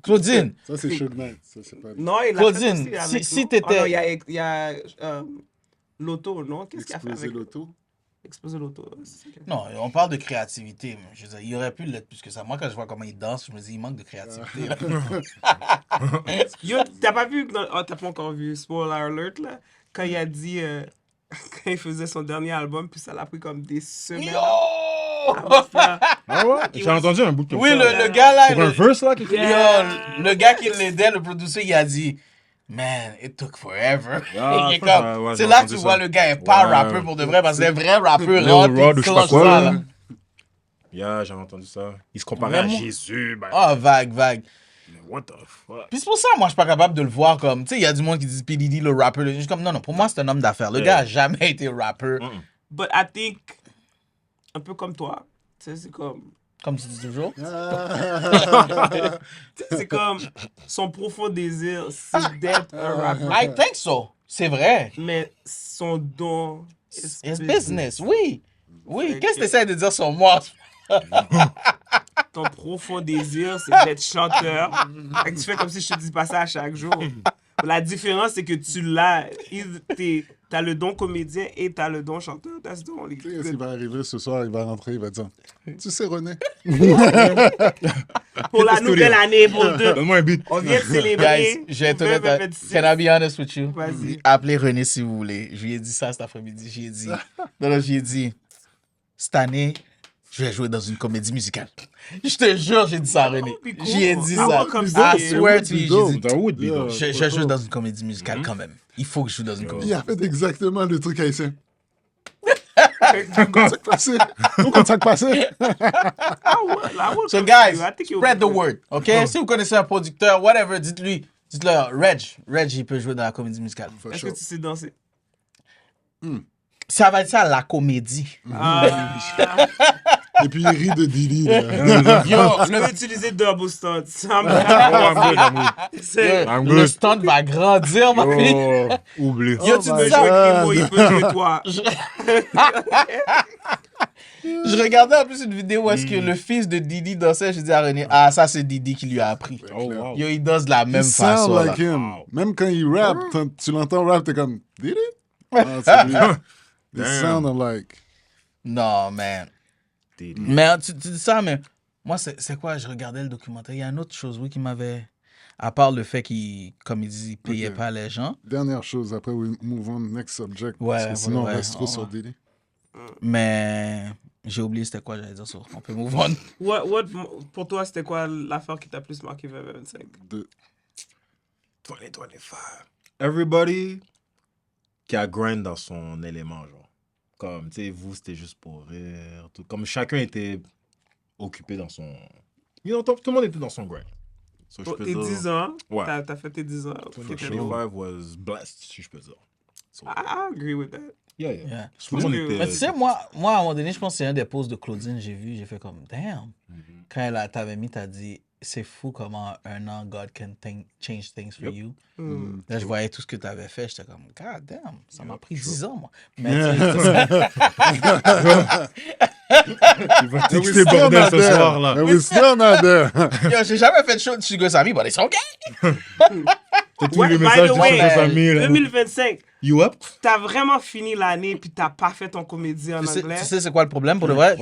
Claudine, Ça, c'est Suge Knight. Ça, c'est pas lui. Non, il a Claudine, fait aussi avec si nous. t'étais- Oh, non, il y a l'auto, non? Qu'est-ce qu'il a fait Exploser avec l'auto. Exploser l'auto? c'est ça qu'il a fait. non, on parle de créativité. Mais je veux dire, il aurait pu l'être plus que ça. Moi, quand je vois comment il danse, je me dis, il manque de créativité. Yo, t'as pas vu, oh, t'as pas encore vu, spoiler alert, là, quand il a dit, quand il faisait son dernier album, puis ça l'a pris comme des semaines. Yo! à faire. Ah ouais? J'ai entendu un bout comme Oui, ça. le gars là, Pour un verse, là, quelque chose. yo, le gars qui l'aidait, le producer, il a dit, man, it took forever. Ah, Il est ouais, comme, ouais, c'est j'ai là que entendu tu ça. vois le gars est pas Ouais. rappeur pour de vrai, parce que les vrais rappeurs Lil rentrent, Rod ils ou je sais pas clenchent quoi, ça, là. là. Yeah, j'avais entendu ça. Il se comparait Vraiment? à Jésus. Ben, Ah, vague. what the fuck? Puis c'est pour ça, moi, je suis pas capable de le voir comme, tu sais, il y a du monde qui dit P. Diddy, le rappeur. Je suis comme, non, pour moi, c'est un homme d'affaires. Le gars a jamais été rappeur. But I think, un peu comme toi, tu sais, c'est comme, Comme tu dis toujours. c'est comme son profond désir, c'est d'être un rappeur. I think so. C'est vrai. Mais son don, It's business, oui. Oui, qu'est-ce que tu essaies de dire sur moi? ton profond désir, c'est d'être chanteur. Fait que tu fais comme si je te dis pas ça à chaque jour. La différence, c'est que tu l'as. T'as le don comédien et t'as le don chanteur. That's the only Tu sais, qu'est-ce qui va arriver ce soir? Il va rentrer, il va dire Tu sais, René, Pour la nouvelle année, pour le 2. Donne-moi un beat. On vient de célébrer. Guys, je vais être honnête. 2026. Can I be honest with you? Vas-y. Appelez René si vous voulez. Je lui ai dit ça cet après-midi. Je lui ai dit. Non, je lui ai dit. Cette année, je vais jouer dans une comédie musicale. Je te jure, j'ai dit ça à René. Oh, cool. J'y ai dit Ah, ça. ouais, comme I ça. swear to you, j'ai dit. That would be dope. Je vais jouer dans une comédie musicale quand même. Il faut que je joue dans une comédie. il a fait exactement le truc haïtien. Comment ça passé? Comment ça passé? So guys, spread the word, ok? Si vous connaissez un producteur, whatever, dites-lui, Reg, il peut jouer dans la comédie musicale. Est-ce que tu sais danser? Ça va être ça, la comédie. Et puis il rit de Diddy. Là. Yo, Je vais utiliser double stunt. Ça me- le, I'm le good. stunt va grandir, ma fille. Oh, oublie. Yo, tu my peux jouer God. Primo, il peut jouer toi. Je regardais en plus une vidéo où est-ce que le fils de Didi dansait. Je dis à René, ah, ça c'est Didi qui lui a appris. Oh, wow. Yo, il danse de la même Il sound façon. like là. him. Même quand il rappe, tu l'entends rap, t'es comme Diddy? Ah, c'est lui. They sound alike. Non, man. Diddy. Mais tu dis ça, mais moi, c'est quoi? Je regardais le documentaire. Il y a une autre chose, oui, qui m'avait. À part le fait qu'il, comme il dit, il payait Ok. pas les gens. Dernière chose, après we move on, next subject. Ouais, parce que sinon ouais, on reste trop ouais. sur Diddy. Mais j'ai oublié c'était quoi j'allais dire sur. On peut move on. Pour toi, c'était quoi l'affaire qui t'a plus marqué 2025? 2025. Everybody qui a grind dans son élément, genre. Comme, tu sais, vous, c'était juste pour rire. Tout. Comme chacun était occupé dans son... You know, tout le monde était dans son grind. So, je peux Tes dire- 10 ans, Ouais. t'as fait tes 10 ans. T'étais 25 was blessed, si je peux dire. So, I agree with that. yeah. Yeah. Tout le monde était... Mais tu sais, moi, à un moment donné, je pense que c'est un des posts de Claudine, j'ai vu, j'ai fait comme, damn. Quand elle t'avait mis, t'as dit, c'est fou comment un an, God can change things for you. Là, je voyais tout ce que t'avais fait, j'étais comme, God damn, ça m'a pris 10 ans, moi. Mais tu sais, Il va texter bordel ce soir, là. And we still not there. yo, j'ai jamais fait de show de Sugar Sammy, but it's okay. T'as tous Ouais, les by messages the de way, tes amis. là. 2025, You up? t'as vraiment fini l'année puis t'as pas fait ton comédie en Tu sais, anglais. tu sais c'est quoi le problème pour de vrai?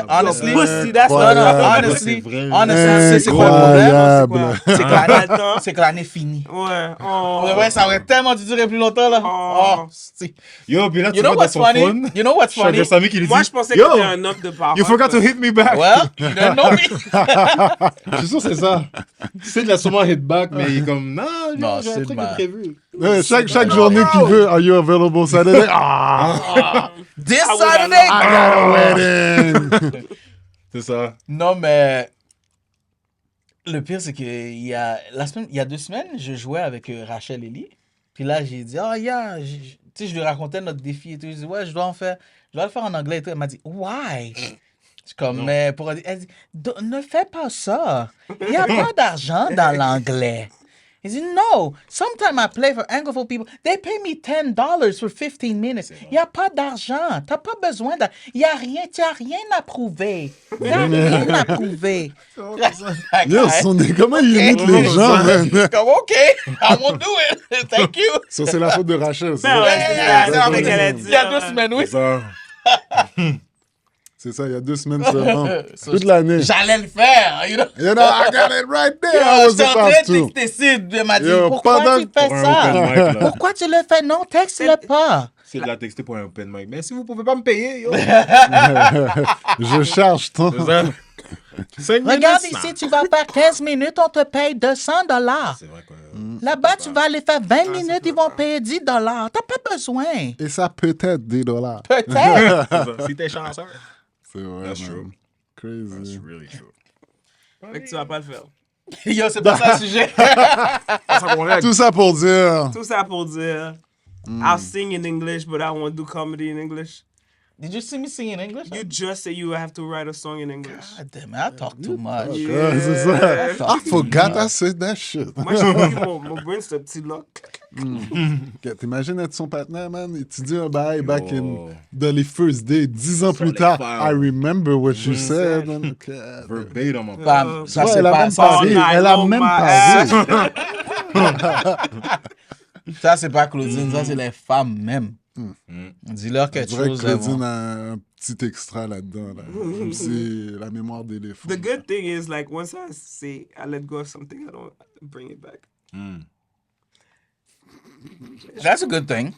Honestly, Pussy, that's non, what non, Incroyable. honestly, C'est vrai. honestly, c'est quoi le problème? Incroyable. C'est C'est que Pas le l'année, temps. c'est que l'année finit. Ouais. Pour de vrai, ça aurait tellement dû durer plus longtemps, là. Oh. C'est- Yo, puis là, tu You know vas dans what's son funny? phone. You know what's funny? Chaque Samy qui lui dit, Moi, je pensais que Yo, t'étais un homme de parole. you forgot to hit me back. Well, you don't know me. Je suis sûr que c'est ça. C'est de la sûrement hit back, mais il est comme, non, Non, j'ai un c'est truc de de ma- prévu. Ouais, chaque journée qu'il veut, are you available Saturday? Ah! This I would Saturday? have I got a wedding! C'est ça. Non, mais le pire, c'est que il y a 2 semaines, je jouais avec Rachel Ellie. Puis là, j'ai dit, oh, yeah. Tu sais, je lui racontais notre défi et tout. Je dis, ouais, je dois le faire en anglais et tout. Elle m'a dit, why? Je suis comme, mais pour elle dit, ne fais pas ça. Il n'y a pas d'argent dans l'anglais. Il dit, no. Sometimes I play for Anglophone people. They pay me $10 for 15 minutes. Il n'y a pas d'argent. Tu n'as pas besoin de. Il n'y a rien. Tu n'as rien à prouver. Tu n'as rien à prouver. Yo, comment il imite les gens, man? Comme, OK, I won't do it. Thank you. Ça, c'est la faute de Rachel. Ben ouais, c'est ça mais qu'elle a dit. il y a 2 semaines, oui. C'est ça. C'est ça, il y a 2 semaines seulement. Toute l'année. J'allais le faire. You know? You know, I got it right there. I was J'étais en train about de to. texter Sid. Elle m'a dit, Yo, pourquoi pendant- tu fais Pour un ça? open mic, là. Pourquoi tu le fais? Non, texte-le pas. C'est de la texter pour un open mic. Mais si vous pouvez pas me payer, yo. Je charge ton. C'est ça. 5 Regarde minutes, ici, tu vas faire 15 minutes, on te paye $200. C'est vrai quoi. Là-bas, tu vas aller faire 20 minutes, ils vont payer $10. T'as pas besoin. Et ça peut être $10. Peut-être. C'est ça. Si t'es chanceux. C'est vrai, That's man. true. That's Crazy. really true. Fait que tu vas pas le faire. Yo, c'est pas ça le sujet. Tout ça pour dire. Tout ça pour dire, I'll sing in English, but I won't do comedy in English. Did you see me sing in English? You just say you have to write a song in English. God damn it, I talk too much. Ouais, c'est ça. I forgot I said that shit. Moi, j'ai pris mon brain, c'est un petit lock. T'imagines être son partenaire, man? Et tu dis un bail back Oh. dans les first days, 10 ans plus les tard. files. I remember what you said. Man. Okay. Verbatim en Bam, ça Ouais, c'est elle a pas même pas ça. ri. night Elle a long, même my pas ri. Ça c'est pas Claudine, ça c'est les femmes même. Dis-leur Je quelque dirais que chose. elles Claudine vont- a un petit extra là-dedans. Là. Comme si la mémoire d'éléphant. The good thing is, like, once I say I let go of something, I don't bring it back. That's a good thing.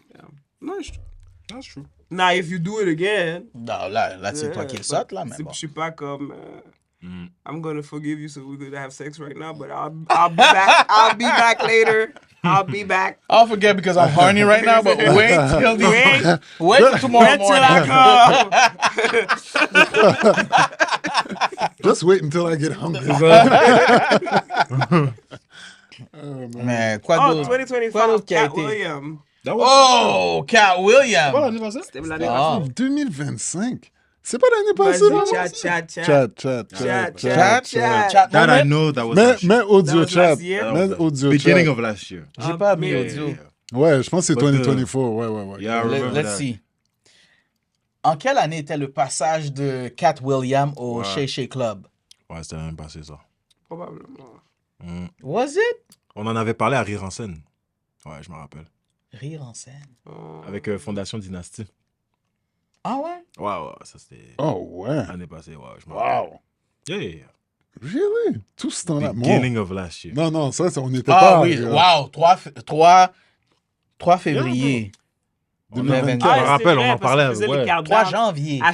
No, it's true. That's true. Now, if you do it again, Non, là c'est toi qui le saute là, mais bon. je suis pas comme, I'm gonna forgive you so we could have sex right now, but I'll be back. I'll be back later. I'll be back. I'll forget because I'm horny right now, but wait till wait till tomorrow Wait till morning. I come. Just wait until I get hungry. Mais quoi Oh, d'autre? 2025, Quoi d'autre qui a Cat été? William. That was Oh, Cat William. Voilà, l'anniversaire. C'était l'année Ah. 2025. C'est pas l'année passée, passée. non? Vas-y, chat. Chat That I moment? know that was Mais, last year. mais audio That was chat. last year. Mais audio Beginning chat. of last year. J'ai pas mis mais- audio. Ouais, je pense que c'est But, 2024. Ouais. Yeah, I remember Let's that. see. En quelle année était le passage de Cat William au Shay Shay Club? Ouais, c'était l'année passée, ça. Probablement. Was it? On en avait parlé à Rire en scène. Ouais, je me rappelle. Rire en scène. Avec Fondation Dynastie. Ah ouais? Ouais, ça c'était Oh, ouais. l'année passée. Ouais, je me rappelle. Wow. Yeah. Really? Tout ce temps-là. Beginning of last year. Non, ça, on n'était pas. Ah oui, wow, 3 février. On 2024. me rappelle, on en parlait. 3 janvier. En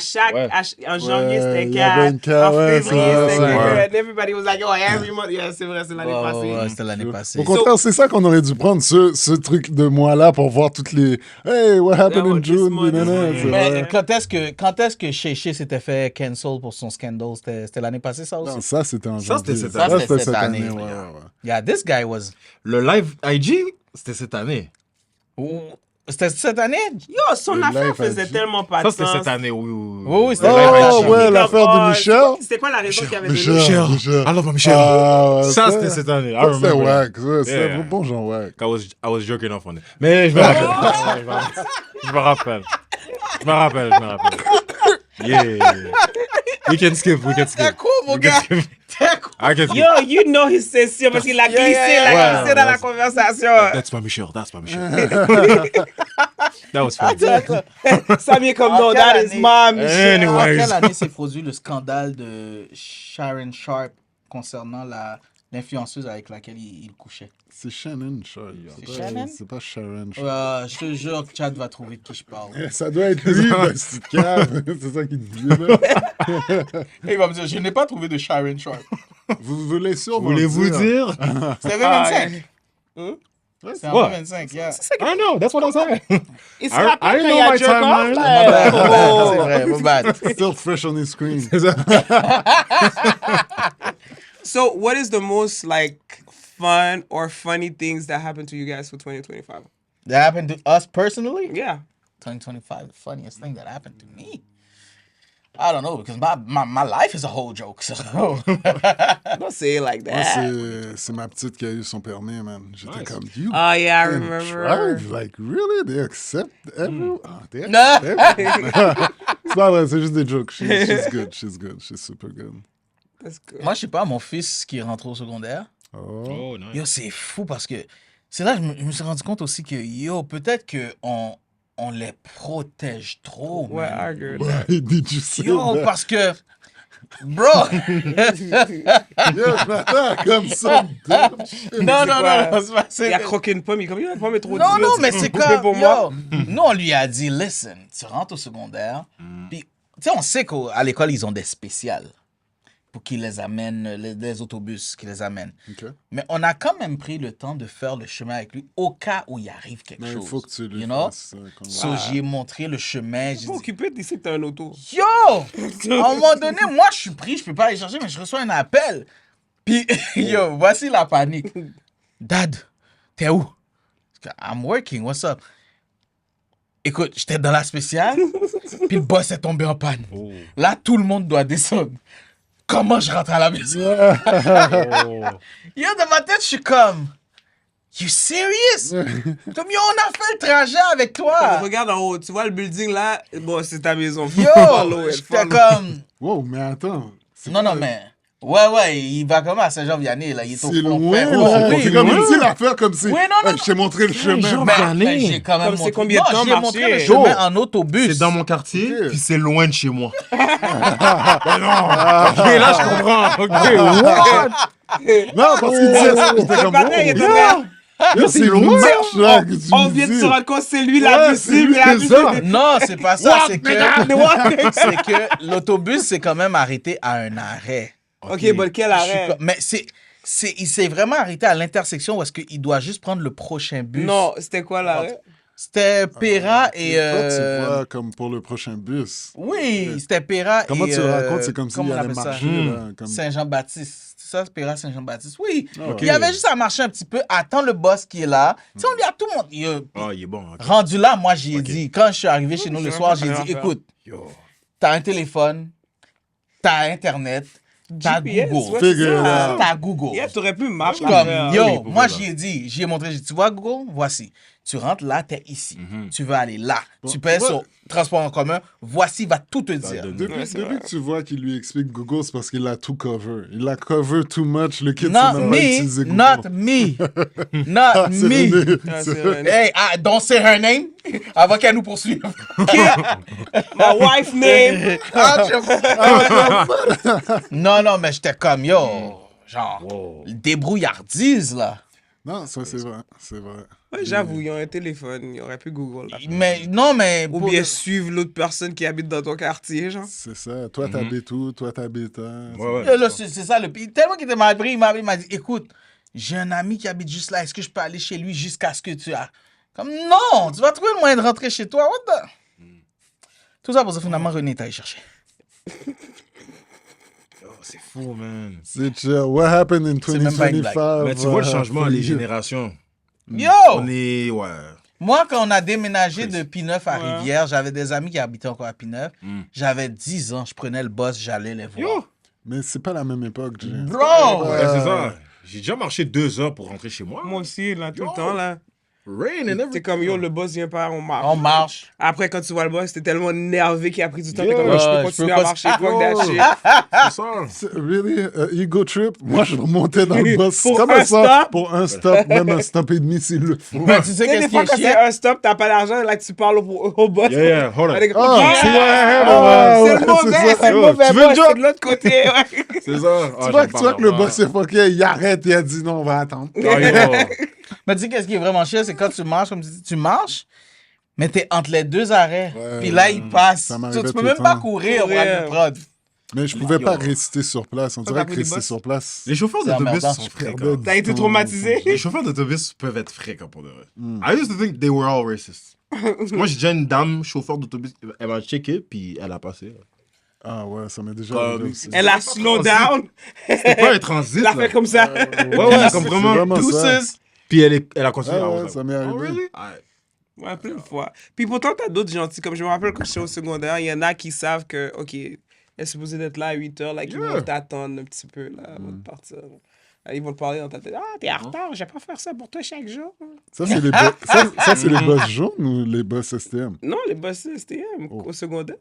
janvier, c'était il y avait 4. une carte, En ouais, février, c'est vrai, c'était c'est vrai. 4. And everybody was like, oh, every month. Yeah, c'est vrai, c'est l'année Ouais, passée. ouais, c'était l'année passée. Au contraire, c'est ça qu'on aurait dû prendre, ce truc de mois-là pour voir toutes les. Hey, what happened Yeah, in this June? month, nanana, this c'est month. vrai. Mais quand est-ce que Shay Shay s'était fait cancel pour son scandale? C'était l'année passée, ça aussi? Non, ça, c'était en Ça, janvier. c'était cette année. Ça, c'était cette année. ouais. Yeah, this guy was... Le live IG, c'était cette année. C'était cette année? Yo, son Le affaire live faisait IG. tellement pas Ça, de c'était sens. cette année, oui. Oui, c'était Oh, live IG. ouais, l'affaire de Michel. C'était quoi la raison qu'il avait Michel. donnée? Michel. I love my Michel. Ah, ouais, Ça, c'était cette année. I Ça, c'était remember. wack. Ça, c'était Yeah. bon genre wack. I was joking off on it. Mais je me rappelle. Je me rappelle. Yeah. We can skip. T'es cool, mon We can gars. skip. I can see. Yo, you know he's sincere parce qu'il a glissé, yeah. glissé dans la conversation. That's pas Michel. That's pas Michel. That was funny. Samir comme, En no, quelle that is année? mom. Anyways. En quelle année s'est produit le scandale de Sharon Sharp concernant l'influenceuse avec laquelle il couchait? C'est Shannon Sharp. C'est Shannon? C'est pas Sharon Sharp. Je te jure que Chad va trouver de qui je parle. Ça doit être lui, c'est cave. C'est ça qu'il dit, là. Et il va me dire, je n'ai pas trouvé de Sharon Sharp. Vous voulez sûrement Voulez-vous dire? C'était 2025. C'était en What? 2025, yeah. I know. That's what I'm saying. Il se I rappelle quand know il a my jerk off, timeline. là. C'est vrai, my bad. Still fresh on his screen. So, what is the most like fun or funny things that happened to you guys for 2025? That happened to us personally? Yeah. 2025, the funniest thing that happened to me. I don't know, because my life is a whole joke, so. Don't say it like Moi, that. c'est ma petite qui a eu son permis, man. J'étais comme, you Oh yeah, I can remember. drive? Like, really? They accept everyone? Oh, they No. accept everyone? C'est pas vrai, c'est juste des jokes. She's good, she's good, she's super good. That's good. Moi, je sais pas, mon fils qui est rentré au secondaire, Oh. Oh, nice. yo, c'est fou parce que c'est là que je me suis rendu compte aussi que, yo, peut-être qu'on les protège trop, Ouais, man. I agree with that. Did you see Yo, that? parce que, bro, Yo, je m'attends comme ça. non, quoi? c'est pas, c'est- Il a croqué une pomme, il est comme, yo, la pomme est trop Non, dure, non, tu mais peux c'est couper comme, pour moi. yo, nous, on lui a dit, listen, tu rentres au secondaire, puis, tu sais, on sait qu'à l'école, ils ont des spéciales pour qu'ils les amènent, les autobus qui les amènent. OK. Mais on a quand même pris le temps de faire le chemin avec lui au cas où il arrive quelque Mais il chose. faut que tu lui you know? fasses ça. comme- So, j'ai montré le chemin. Tu J'ai peux dit, occuper, tu sais que t'as un auto. yo! À un moment donné, moi, je suis pris, je peux pas aller chercher, mais je reçois un appel. Puis, yo, voici la panique. Dad, t'es où? I'm working, what's up? Écoute, j'étais dans la spéciale, puis le boss est tombé en panne. Oh. Là, tout le monde doit descendre. Comment je rentre à la maison? Oh. Yo, dans ma tête, je suis comme, you serious? Comme, yo, on a fait le trajet avec toi. Regarde en haut, tu vois le building là? Bon, c'est ta maison. Yo, Follow it, j'étais follow. comme, Wow, mais attends. c'est non, pas- non, mais, ouais, il va comment à Saint-Jean-Vianney, là, il est au C'est fond loin, fait. là. Oui, C'est comme oui. il dit l'affaire comme si. Oui, non, non, Je t'ai montré le chemin. Mais j'ai quand même Comme c'est montré, combien de non, temps j'ai marcher? montré le Yo, chemin en autobus. C'est dans mon quartier, Ok. puis c'est loin de chez moi. Ok, là, je comprends. Ok, what? Non, parce qu'il disait ça. J'étais Le comme, matin, il est wow, tombé. yo, c'est loin, là, que tu On me vient de dis. se rendre compte, c'est lui la Ouais, visible. c'est ça. Non, c'est pas ça, c'est que, What? c'est que l'autobus s'est quand même arrêté à un arrêt. Ok, bon, quel Je suis arrêt? comme- Mais il s'est vraiment arrêté à l'intersection où est-ce qu'il doit juste prendre le prochain bus. Non, c'était quoi l'arrêt? C'était Péra et... Toi, tu vois, comme pour le prochain bus. Oui, c'était Péra Comment et... tu le racontes? C'est comme s'il comment on allait appelle ça? marcher, là. Comme... Saint-Jean-Baptiste. C'est ça, Péra Saint-Jean-Baptiste. Oui. Ok. Il y avait juste à marcher un petit peu, attendre le boss qui est là. Tu sais, on lui a tout montré. Ah, il est bon. ok. Rendu là, moi, j'ai dit, quand je suis arrivé chez nous le soir, j'ai dit, écoute, Yo. t'as un téléphone, t'as Internet, t'as GPS, Google. ouais, c'est Figure ça. T'as Google. Yeah, t'aurais pu marcher. Comme, yo, pour moi, ça. j'y ai dit, j'y ai montré, j'ai dit, tu vois, Google, voici. Tu rentres là, t'es ici. Tu veux aller là. Tu peux tu être vois- sur transport en commun. Voici, il va tout te dire. donne- Depuis, Ouais, c'est depuis vrai. que tu vois qu'il lui explique Google, c'est parce qu'il a tout cover. Il a cover too much. Le kid, c'est Not même pas me, utilisé Google. not me, not Ah, c'est me. René. Ah, c'est vrai. Hey, don't say her name avant qu'elle nous poursuive. My wife name. Non, mais j'étais comme, yo, genre, Wow. débrouillardise, là. Non, ça, c'est vrai. C'est vrai. Ouais, j'avoue, ils ont un téléphone, ils auraient pu Google. Là. Mais, non, mais... Ou pour- bien suivre l'autre personne qui habite dans ton quartier, genre. C'est ça. Toi, t'habites où? Toi, t'habites Ouais, ouais. Yo, là, c'est ça, le pays. Tellement qu'il était mal pris, il m'a dit, écoute, j'ai un ami qui habite juste là, est-ce que je peux aller chez lui jusqu'à ce que tu as... Comme, non, tu vas trouver le moyen de rentrer chez toi, what the... Tout ça pour ça, finalement, René est allé chercher. Yo, c'est fou, man. C'est chill. What happened in C'est même pas une 2025? Mais tu vois le changement, les générations. générations. Yo! On est, ouais. Moi, quand on a déménagé de P9 à Rivière, j'avais des amis qui habitaient encore à P9. J'avais 10 ans, je prenais le bus, j'allais les voir. Yo! Mais c'est pas la même époque, Jay. Bro! Ouais, c'est ça. J'ai déjà marché 2 heures pour rentrer chez moi. Moi aussi, là, tout le temps, là. Rain and T'es everything. comme, yo, le boss vient pas, on marche. On marche. Après, quand tu vois le boss, t'es tellement énervé qu'il a pris du temps. T'es Yeah. comme, je peux continuer à marcher. Fuck that shit. C'est ça. Really? Ego trip? Moi, je remontais dans le bus. Pour Comme un ça, stop? pour un stop, même un stop et demi s'il le faut. Mais tu sais Tu sais, qu'est-ce des qui fois, est quand chiant? c'est un stop, t'as pas d'argent, là, tu parles au boss. Yeah, hold on. Avec- Ah, Yeah! tu vois, C'est ouais, le mauvais, c'est ça. c'est le Yo, mauvais tu veux le boss, job? c'est de l'autre côté. Ouais. C'est ça. Tu vois que le boss est fucké, il arrête, il a dit non, on va attendre. Mais tu sais qu'est-ce qui est vraiment chiant, c'est quand tu marches, comme tu dis, tu marches, mais t'es entre les deux arrêts. Ouais, Puis là, il passe. ça Tu m'arrivait peux tout même le pas temps. courir pour aller le prod. Mais je pouvais pas réciter sur place. On dirait t'as que pris des réciter boss? sur place. Les chauffeurs C'est d'autobus emmerdant. sont fréquents. T'as été traumatisé? Les chauffeurs d'autobus peuvent être fréquents pour de vrai. I used to think they were all racist. Parce que moi, j'ai déjà une dame chauffeur d'autobus, elle m'a checké, puis elle a passé. Ah ouais, ça m'est déjà Comme- arrivé aussi. Elle a slow down. C'était pas un transit, Elle a là. fait comme ça. Ouais, ouais, comme vraiment. vraiment ça. Deuces. Puis elle a continué. Ah à ouais, rouler. ça m'est arrivé. Oh, really? Ouais, plein de fois. Puis pourtant, t'as d'autres gentils. Comme je me rappelle quand j'étais au secondaire, il y en a qui savent que, OK, elle est supposée d'être là à 8 heures, là, qui Yeah. vont t'attendre un petit peu, là, avant de partir. Ils vont te parler dans ta tête. Ah, t'es en retard, je vais pas faire ça pour toi chaque jour. Ça, c'est les, ça, c'est les boss jaunes ou les boss STM? Non, les boss STM au secondaire.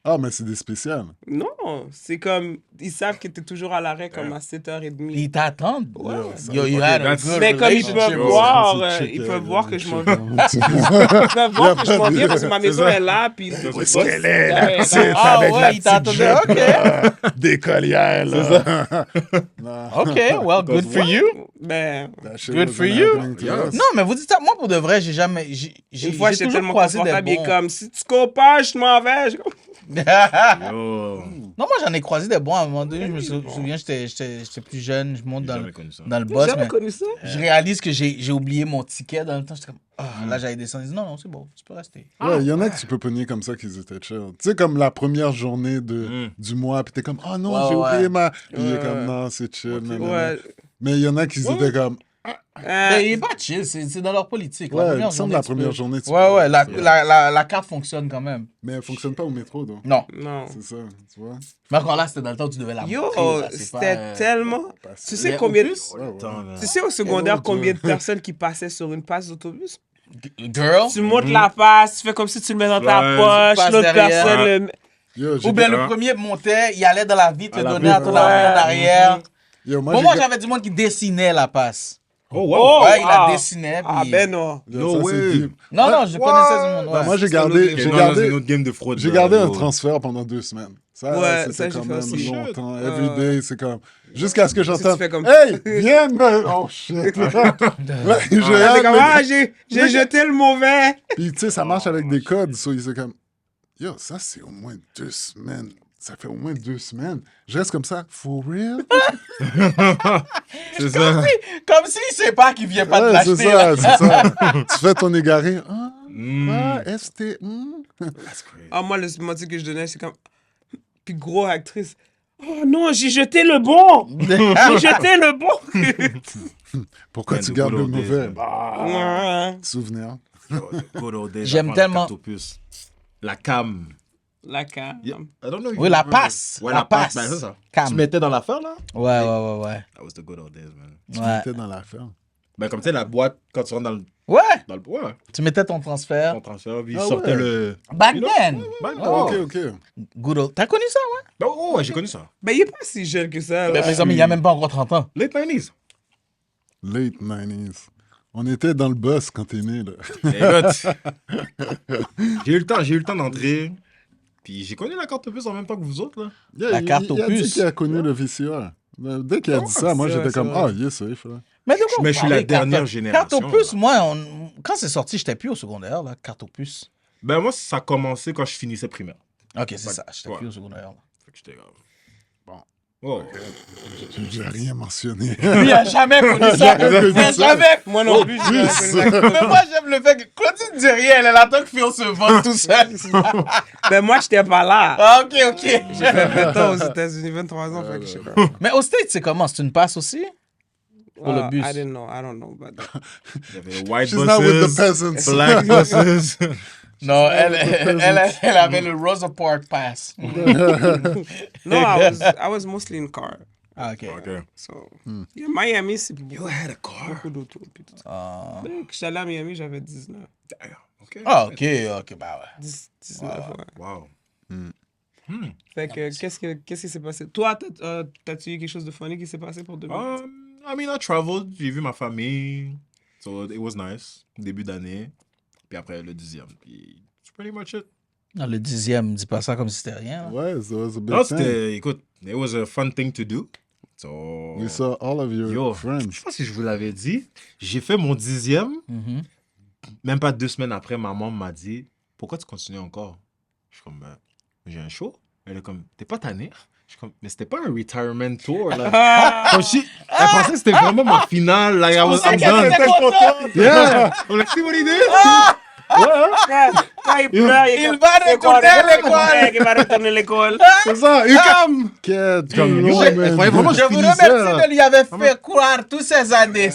Ah, mais c'est des spéciales. Non, c'est comme, ils savent que t'es toujours à l'arrêt comme à 7h30. Puis ils t'attendent. Ouais. You had a that's- good Mais comme ils relationship. peuvent bro. voir, C'est ils chick, peuvent voir que je m'en chick. Ils peuvent voir que je m'en viens parce que ma maison est là, puis... Où est-ce qu'elle est, la Ouais, petite, Ah avec ouais, la il petite t'attendait, jupe, ok. là, d'écolière, là. OK, well, good for you. Ben, That shit Good wasn't for you. happening to Yeah. us. Non, mais vous dites ça, moi, pour de vrai, j'ai jamais... une fois, j'étais toujours tellement croisé des confortable, il est bons. comme, si tu cours pas, je m'en vais. Je suis comme, Yo. Non, moi, j'en ai croisé des bons. À un moment donné, je me souviens, j'étais plus jeune, je monte J'ai dans, jamais connu ça. dans le J'ai boss, jamais mais connu ça. je réalise que j'ai oublié mon ticket dans le temps. J'étais comme, là, j'allais descendre. Ils disent, non, c'est bon, tu peux rester. Ouais, il y en a que tu peux pogner comme ça qu'ils étaient chill. Tu sais, comme la première journée du mois, puis t'es comme, oh non, Ouais, j'ai oublié ouais. ma. Puis il est Ouais. comme, non, c'est chill. nanana. Ouais. Mais il y en a qui étaient comme, Mais il est pas chill, c'est dans leur politique. ouais, il me semble journée, la tu première peux- journée. tu Ouais, peux- ouais, la carte fonctionne quand même. Mais elle fonctionne pas au métro, donc. Non. Non. C'est ça, tu vois. Mais encore là, c'était dans le temps où tu devais la Yo, montrer, là, c'est c'était pas, tellement... Parce Tu que- sais Les combien... opus? Ouais, ouais. Attends, man. Tu sais au secondaire Hello, combien de Dieu. personnes qui passaient sur une passe d'autobus? Girl. Tu montes la passe, tu fais comme si tu le mets dans ta Ouais, poche, passe l'autre derrière. personne le... Yo, Ou j'ai- bien le premier montait, il allait dans la vitre, À le la donnait à vitre, ton ouais. en arrière. Yo, moi, Pour j'ai moi, ga- j'avais du monde qui dessinait la passe. Oh, wow. Oh, Ouais, il la wow. dessinait. Ah puis- ben non. Yo, No ça, c'est way. deep. Non, non, je connaissais du monde. Ben, Ouais. moi, j'ai C'est un autre gardé, game. j'ai Dans une gardé, autre game de fraude. j'ai là, gardé un yo. transfert pendant 2 semaines. Ça, Ouais, c'était ça, j'ai quand fait même aussi. longtemps. Ouais. Everyday, c'est comme... Jusqu'à ce que tu j'entende... fais comme- Hey, viens me... Oh, shit. Là, j'ai Ah, hâte, c'est comme, mais- ah, j'ai jeté le mauvais. Puis, tu sais, ça marche avec des codes. So, c'est comme... Yo, ça, c'est au moins 2 semaines. Ça fait au moins 2 semaines. Je reste comme ça. For real? C'est ça. Comme s'il sait pas qu'il vient pas de Ouais, c'est l'acheter. là. ça, c'est ça. Tu fais ton égaré. Ah, Mm. ST... That's crazy. Ah, moi, le motif que je donnais, c'est comme. Puis, gros actrice. Oh non, j'ai jeté le bon. J'ai jeté le bon. Pourquoi Man, tu the gardes good le old days, mauvais? Ouais. Souvenir. Yo, the good old days, J'aime avant la tellement- carte aux puces. La cam. La cam. Yeah. I don't know if Oui, you la remember. passe. Ouais, la la passe. passe. Ben, c'est ça. Cam. Tu mettais dans l'affaire, là? Ouais, ouais, ouais, That was the good old days, man. Tu ouais. étais dans l'affaire. Ben, comme tu sais, la boîte, quand tu rentres dans le. Ouais, Dans le ouais, tu mettais ton transfert. ton transfert, puis Ah il sortait ouais. le. Back You know? then. Ben, Ok, ok. Good old. T'as connu ça, ouais? Ben, oh, ouais, j'ai connu ça. Ben, il est pas si jeune que ça. Mais là. par exemple, il y a même pas encore 30 ans. Late 90s. Late 90s. On était dans le bus quand t'es né, là. Écoute, j'ai eu le temps d'entrer. Puis j'ai connu la carte opus en même temps que vous autres, là. Yeah, La carte il a opus. dit qu'il a connu le VCR. Dès qu'il a dit ça, moi, c'est j'étais vrai, comme, c'est ah, vrai. il est safe, là. Mais de quoi Mais vous je suis la parlez, dernière carte- génération, Carte opus, là. moi, quand c'est sorti, j'étais plus au secondaire, là, carte opus. Ben, moi, ça a commencé quand je finissais primaire. Ok, c'est ça, j'étais Ouais. plus au secondaire. là. Fait que j'étais grave. Bon. Oh. J'ai rien mentionné. Lui, il a jamais connu ça. Jamais Il a connu ça. jamais. Moi non plus. j'ai plus. jamais connu la- Mais moi, j'aime le fait que Claudine dit rien, elle attend que Phil se vende tout seul. Ben, moi, j'étais pas là. Ah, ok, ok. J'ai fait 20 ans aux États-Unis, 23 ans, fait que je sais pas. Mais au States, c'est comment? C'est une passe aussi? Pour le bus. I don't know about that. Il y avait les white She's not with the buses, peasants. black buses. Non, elle avait le Rosa Parks Pass. No, I was mostly in car. Ah, ok. Ok. So, yeah, Miami, c'est You had a car. beaucoup d'auto. Puis tout ça. Ah, Quand j'étais allé à Miami, j'avais 19. Damn. Ok. Ah, ok, bah ouais. 19, ouais. Wow. Fait que, qu'est-ce qui s'est passé? Toi, t'as-tu eu quelque chose de funny qui s'est passé pour 2020? I mean, I traveled. J'ai vu ma famille. So, it was nice. Début d'année. Puis après, le 10e. Puis, it's pretty much it. Non, le 10e, dis pas ça comme si c'était rien. là. Ouais, ça was a big Non, thing. c'était... Écoute, it was a fun thing to do. So... We saw all of your Yo, friends. je sais pas si je vous l'avais dit. J'ai fait mon 10e. Mhm. Même pas 2 semaines après, ma maman m'a dit « Pourquoi tu continues encore? » Je suis comme « J'ai un show. » Elle est comme « T'es pas tanné? » Je suis comme « Mais c'était pas un retirement tour, là. » Comme elle pensait que c'était vraiment ma finale. Like, I was I'm done. Yeah. I'm like, see what he did? Quand il pleure, Il va retourner à l'école. Il va retourner à l'école. C'est ça, Ukam! Kid, Comme, no, elle man. croyait vraiment que Je vous finissais, remercie là. de lui avoir fait croire toutes ces années.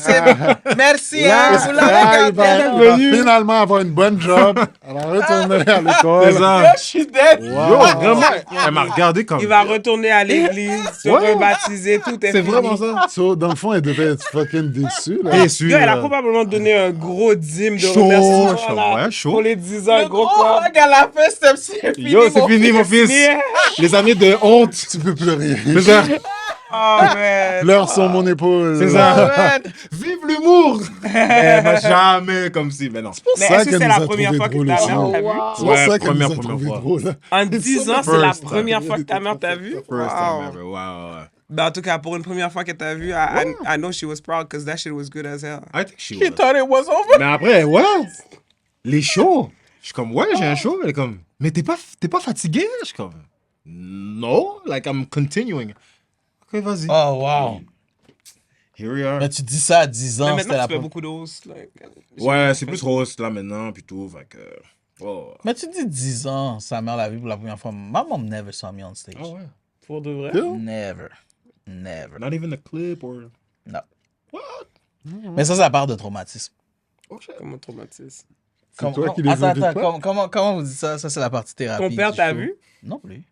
Merci, hein, vous Là, l'avez il va gardé. finalement avoir une bonne job. Elle va retourner à l'école. C'est ça. Yo, je suis dead. Yo, vraiment, elle m'a regardé comme... Il va retourner à l'église, se Ouais. rebaptiser, tout est C'est fini. vraiment ça. So, dans le fond, elle devait être fucking déçue. Là. Déçu. Yo, elle a là. probablement donné un gros dîme de Chaud, remerciement chaud, là, ouais, chaud. pour les 10 ans, Le gros gros corps. hug à la fin, c'est fini. Yo, c'est fini, mon fils. Yeah. Les années de honte. Tu peux pleurer. C'est ça. Oh, man. Pleure sur mon épaule. C'est ça. Vive l'humour. Elle m'a jamais comme si, mais non. Mais ça est-ce que qu'elle c'est nous la a première trouvé fois que drôle ta aussi. mère t'a vu? C'est pour Ouais, ça qu'elle nous a première trouvé fois. drôle. En 10 ans, c'est la First time. première fois que ta mère t'a vu? First Wow. time ever. Wow. Ben, en tout cas, pour une première fois qu'elle t'a vu, I know she was proud because that shit was good as hell. I think she He was. thought it was over. Mais après, ouais. Les shows. Je suis comme, ouais, j'ai un show. Elle est comme, mais t'es pas fatigué? Je suis comme, no. Like, I'm continuing. Ok, vas-y. Oh, wow. Here we are. Mais tu dis ça à 10 Mais ans, c'était maintenant, la tu fais première. beaucoup de hosts. Like, Ouais, c'est plus rose là maintenant, puis tout. Fait que. Oh. Mais tu dis 10 ans, sa mère l'a vu pour la première fois. My mom never saw me on stage. Ah ouais. pour de vrai. Never. Never. Not even a clip or. Non. What? Mais ça part de traumatisme. Oh shit. Comment traumatisme. C'est toi qui les Attends, invites attends, pas? comment vous dites ça? Ça, c'est la partie thérapie. Ton père du t'a show. vu? Non plus.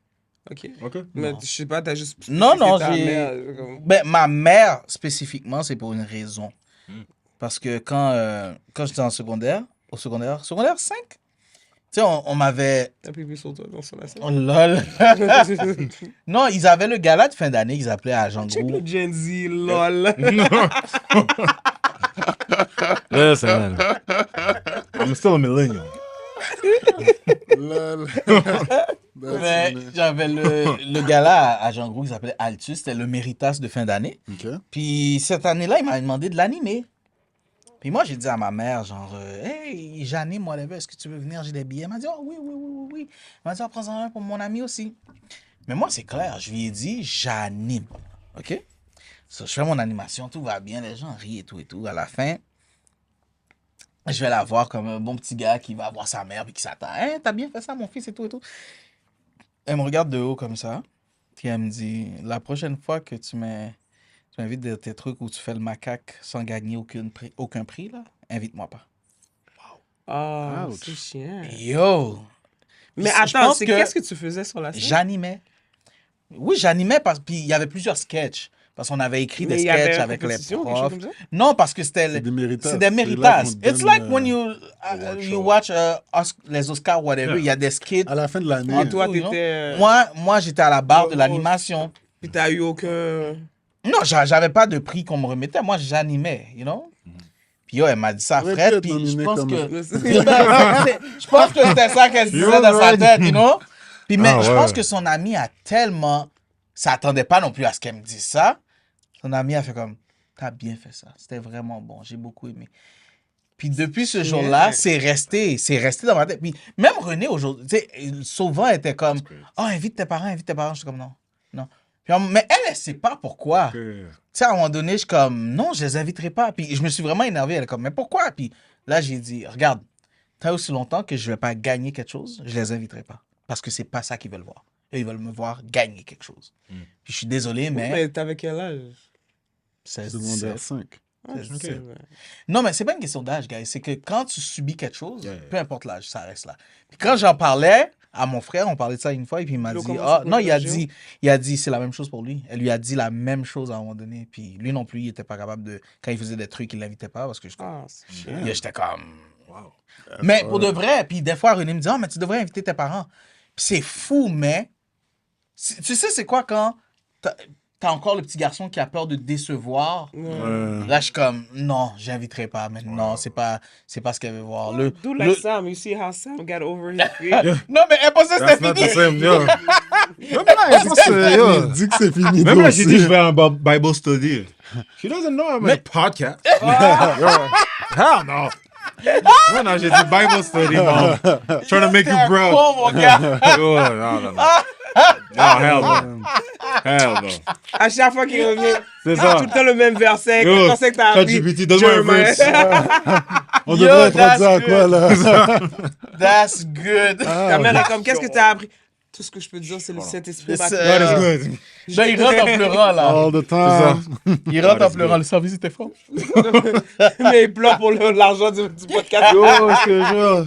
Ok. Ok. Mais Non. je sais pas, t'as juste. Non, non, ta j'ai. mère, comme- Ben, ma mère, spécifiquement, c'est pour une raison. Parce que quand j'étais en secondaire, secondaire 5, tu sais, on m'avait. T'as pipi sur toi, non, sur la scène. Oh lol. Non, ils avaient le gala de fin d'année qu'ils appelaient à Jean Check Gros. le Gen Z, lol. Listen. I'm still a millennial. Lol. Mais j'avais le gala à Jean Gros qui s'appelait Altus, c'était le Méritas de fin d'année. OK. Puis cette année-là, il m'avait demandé de l'animer. Puis moi, j'ai dit à ma mère, genre, hey, j'anime, whatever, est-ce que tu veux venir, j'ai des billets? Elle m'a dit, oh oui, oui, oui, oui, oui. Elle m'a dit, oh, prends-en un pour mon ami aussi. Mais moi, c'est clair, je lui ai dit, j'anime. OK? So, je fais mon animation, tout va bien, les gens rient et tout et tout. À la fin, je vais la voir comme un bon petit gars qui va voir sa mère et qui s'attend. Hey, t'as bien fait ça, mon fils et tout et tout. Elle me regarde de haut comme ça. Puis elle me dit, la prochaine fois que tu m'invites dans tes trucs où tu fais le macaque sans gagner aucun prix, là, invite-moi pas. Ah, Ouch. c'est chiant. Yo! Mais Je attends, pense c'est que qu'est-ce que tu faisais sur la scène? J'animais. Oui, j'animais, puis il y avait plusieurs sketchs. Parce qu'on avait écrit Mais des il y avait sketchs une avec les compétition, quelque profs. chose comme ça? Non, parce que c'était... C'est des méritas. C'est des C'est méritas. là qu'on te It's donne, like when you award watch les Oscars, whatever, Yeah. il y a des skits. À la fin de l'année. Et toi, Oui, non? t'étais... Moi, j'étais à la barre de Oh, l'animation. Puis t'as eu aucun... Non, j'avais pas de prix qu'on me remettait. Moi, j'animais, you know? Puis yo, elle m'a dit ça, Aurait Fred, pu puis être je nominé pense comme- que... Je pense que c'était ça qu'elle se disait dans sa tête, you know? Puis mais Ah, je ouais. pense que son ami a tellement... s'attendait pas non plus à ce qu'elle me dise ça. Son ami a fait comme, t'as bien fait ça. C'était vraiment bon. J'ai beaucoup aimé. Puis depuis ce jour-là, c'est resté dans ma tête. Puis même René aujourd'hui, tu sais, souvent elle était comme, oh, invite tes parents. Je suis comme, non. Puis, mais elle sait pas pourquoi. Tu sais, à un moment donné, je suis comme, non, je les inviterai pas. Puis je me suis vraiment énervé. Elle est comme, mais pourquoi? Puis là, j'ai dit, regarde, tant aussi longtemps que je vais pas gagner quelque chose, je les inviterai pas. Parce que c'est pas ça qu'ils veulent voir. Eux, ils veulent me voir gagner quelque chose. Puis je suis désolé, mais... Mais t'avais quel âge? Secondaire 5. Ah, C'est- ok, c'est- ouais. Non, mais c'est pas une question d'âge, guys. C'est que quand tu subis quelque chose, Yeah. peu importe l'âge, ça reste là. Puis quand j'en parlais, à mon frère, on parlait de ça une fois, et puis il m'a L'eau dit, commence ah, à non, converger. il a dit, c'est la même chose pour lui. Elle lui a dit la même chose à un moment donné, puis lui non plus, il était pas capable de, quand il faisait des trucs, il l'invitait pas, parce que Ah, c'est chiant. j'étais comme... Wow. Mais pour de vrai, puis des fois, René me dit, oh, mais tu devrais inviter tes parents. Puis c'est fou, mais tu sais, c'est quoi quand t'as encore le petit garçon qui a peur de décevoir? Là, je suis comme, non, j'inviterai pas, mais non, c'est pas ce qu'elle veut voir. Do like Sam. You see how Sam got over his fear? Non, mais impossible, That's c'était not the fini. same, yo. Même là, je pense que, yo. Il dit que c'est fini. Même toi là, j'ai dit aussi. je vais à un Bible study. She doesn't know I'm a podcast. Yo, hell no. Non, j'ai dit Bible study, mom. Trying to make you proud. Oh, mon gars. Yo, non. No, hell no. Hell no. À chaque fois qu'il revient, C'est c'est ça. tout le temps le même verset. Yo, Je pensais que t'as appris. ChatGPT, donne-moi un Jeremiah. verse. On Yo, devrait être that's rendu à quoi, là? That's good. Ta mère est comme, qu'est-ce que t'as appris? Tout ce que je peux te dire, c'est le Saint-Esprit. C'est- m'a- That is good. Là, il rentre en pleurant, là. All the time. Il rentre en that's pleurant. good. Le service était fort. Mais il pleure pour l'argent du podcast. Yo, je te jure.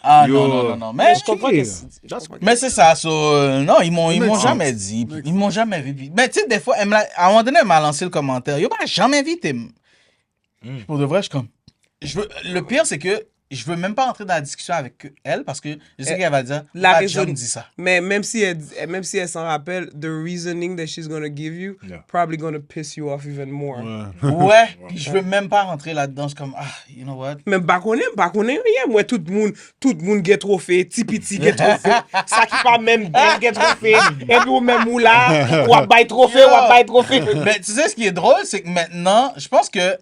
Ah, Yo. non. Mais Je comprends que Mais c'est ça, non, ils m'ont Makes jamais sense. dit. Ils m'ont jamais vu. Mais tu sais, des fois, à un moment donné, elle m'a lancé le commentaire. Yo, bah, jamais invité. Pour de vrai, je suis comme. Le pire, c'est que je veux même pas entrer dans la discussion avec elle parce que je sais qu'elle va dire. La Ah, raison- John dit ça. Mais même si elle s'en rappelle, the reasoning that she's gonna give you, Yeah. probably gonna piss you off even more. Ouais, puis je veux même pas rentrer là-dedans. Je suis comme, ah, you know what? Mais pas qu'on aime, moi, tout le monde get trop fait, petit get trop fait, ça qui pas même bien get trop fait, et puis ou même ou là, ou à bail trop fait, ou à bail trop fait. Mais tu sais, ce qui est drôle, c'est que maintenant, je pense que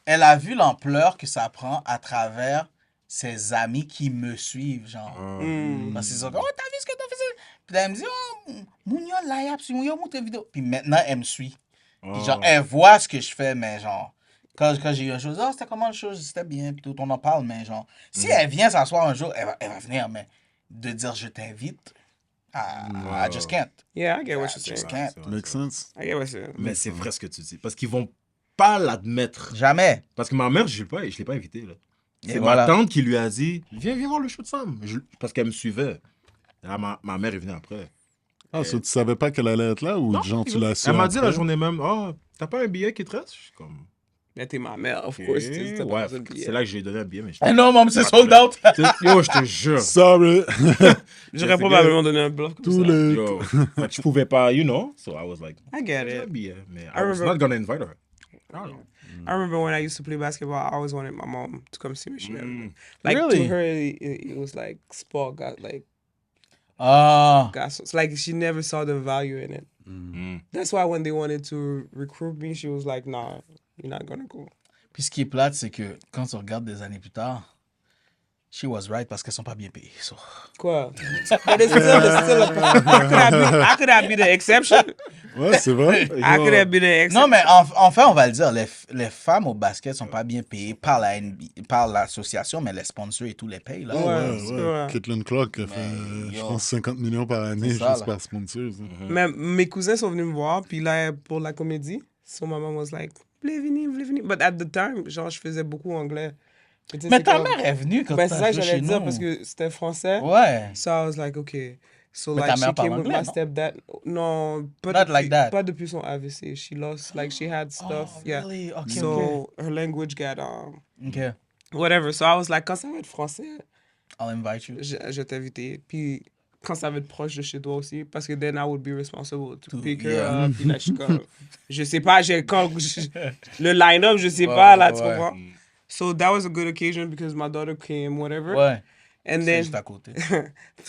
elle a vu l'ampleur que ça prend à travers ses amis qui me suivent, genre. Parce qu'ils sont comme, oh, t'as vu ce que t'as fait? Puis là, elle me dit, oh, Mounio, là, y'a absolument monté vidéo. Puis maintenant, elle me suit. Puis genre, elle voit ce que je fais, mais genre, quand j'ai eu une chose, oh, c'était comment la chose? C'était bien, puis tout, on en parle, mais genre, si elle vient s'asseoir un jour, elle va venir, mais de dire je t'invite, I just can't. Yeah, I get what I you're just saying. can't. Makes sense. I get what you're saying. Mais c'est vrai ce que tu dis. Parce qu'ils vont pas l'admettre. Jamais. Parce que ma mère, je l'ai pas invitée, là. Et C'est voilà. ma tante qui lui a dit viens voir le show de Sam. Parce qu'elle me suivait. Là, ma mère est venue après. Ah, ça, tu savais pas qu'elle allait être là ou genre tu l'as su? Elle m'a dit la après? journée même oh, t'as pas un billet qui te reste? Je suis comme. Mais t'es ma mère, of Ok. course. t'as pas Ouais, besoin de billet. c'est là que j'ai donné un billet. Mais Eh non, maman, c'est sold out. Yo, je te jure. Sorry. J'aurais probablement donné un bluff comme Too ça. late. Yo, fait que je pouvais pas, you know. So I was like, I get j'ai un it. billet. Mais I I was remember- not gonna invite her. I don't know. I remember when I used to play basketball, I always wanted my mom to come see me. She never- Like Really? to her, it was like sport got like Ah. it's like she never saw the value in it. That's why when they wanted to recruit me, she was like, "Nah, you're not gonna go." Puis ce qui est plate, c'est que quand tu regardes des années plus tard, she was right parce qu'elles sont pas bien payées. So. Quoi? But it's still I could have been the exception. Ouais, c'est vrai. I could have been the exception. Non, mais enfin, on va le dire, les femmes au basket sont pas bien payées par la NBA, par l'association, mais les sponsors et tout les payent. Là. Ouais, c'est vrai. Caitlin Clark a fait, je pense, 50 millions par année C'est ça, juste là. par sponsors. Mais mes cousins sont venus me voir, puis là, pour la comédie, so ma maman was like, "Voulez venir, voulez venir." But at the time, genre, je faisais beaucoup anglais. Tu sais, Mais c'est ta comme- mère est venue quand Ben, t'as c'est ça que joué j'allais chez dire, nous. parce que c'était français. Ouais. So I was like, okay. So Mais like ta mère she parle came with anglais, my non? stepdad. Non, pas Not depuis, like that. pas depuis son AVC. She lost, like she had stuff. Oh, Yeah. really? Okay, So her language got okay. whatever. So I was like, quand ça va être français, I'll invite you. je t'invite. Puis quand ça va être proche de chez toi aussi, parce que then I would be responsible to pick her yeah. up. Puis là, je suis comme, je sais pas, le line-up, je sais pas, là, tu ouais. comprends? So that was a good occasion because my daughter came, whatever. Ouais. And C'est then juste à côté.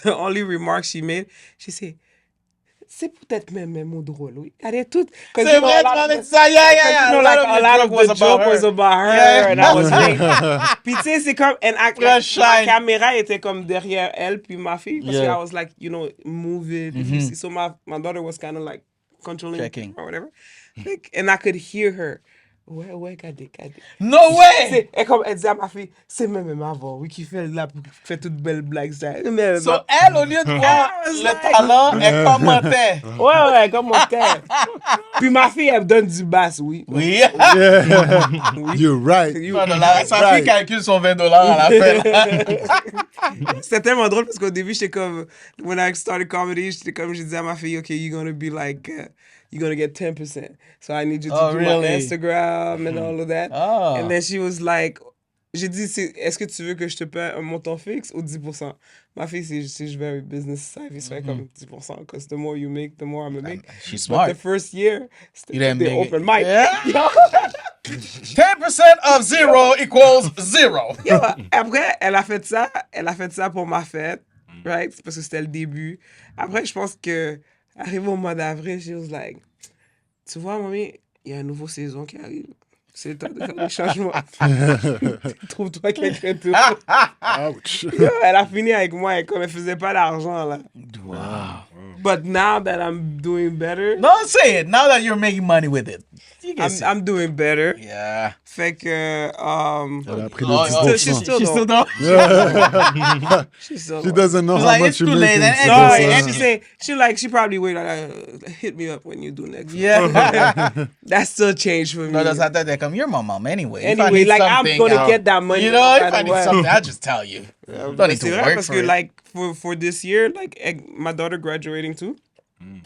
the only remark she made, she said, c'est peut-être même mon drôle, oui. Elle est toute... C'est vrai, tu m'en as dit ça. Yeah, yeah, yeah. You know, like, a lot of the joke was about her, Yeah. and I was like... Puis tu sais, c'est comme... And Fresh shine. ma caméra était comme derrière elle, puis ma fille, parce que Yeah. I was like, you know, move it. if you see. So my daughter was kind of like controlling Checking. or whatever. Like, and I could hear her Ouais, regardez. No way! Et comme elle dit à ma fille, c'est même avant, oui, qui fait là, qui fait toutes belles blagues, ça. Mais, So, elle, au lieu de voir le talent, elle commentait. ouais, commentaire. Puis ma fille, elle me donne du basse, oui. Oui. You're right. Sa fille calcule son $20 à la fin. C'était tellement drôle parce qu'au début, j'étais comme, when I started comedy, j'ai dit à ma fille, okay, you're gonna be like, you're gonna get 10%. So I need you to do really? my Instagram and all of that. Oh. And then she was like, j'ai dit, est-ce que tu veux que je te paie un montant fixe ou 10%? Ma fille, c'est very business savvy, so elle comme 10%, because the more you make, the more I'm gonna make. She's But smart. the first year, You didn't c'était make open it. mic. Yeah. 10% of 0 equals 0. Yo, après, elle a fait ça pour ma fête, right? Parce que c'était le début. Après, je pense que, arrivé au mois d'avril, she was like, tu vois, mamie, il y a une nouvelle saison qui arrive. C'est le temps de faire des changements. Trouve-toi quelqu'un d'autre. Ouch. Yo, elle a fini avec moi, et comme elle faisait pas d'argent, là. Wow. But now that I'm doing better, No, say it. Now that you're making money with it. You can say it. I'm doing better. Yeah. Fait que, Elle a pris le Oh, 10%. she's still She's still don't. don't. She's still She don't. doesn't know She's how like, much it's you're too late, making. and No, anyway, and she probably wait hit me up when you do next. Yeah. That's still change for me. No, that's not that. They come. You're my mom anyway. If I Anyway, need like I'm something, gonna get that money. You know, if no I need matter what. something, I'll just tell you. Don't need C'est to vrai work parce for que it. like for this year, like my daughter graduating too.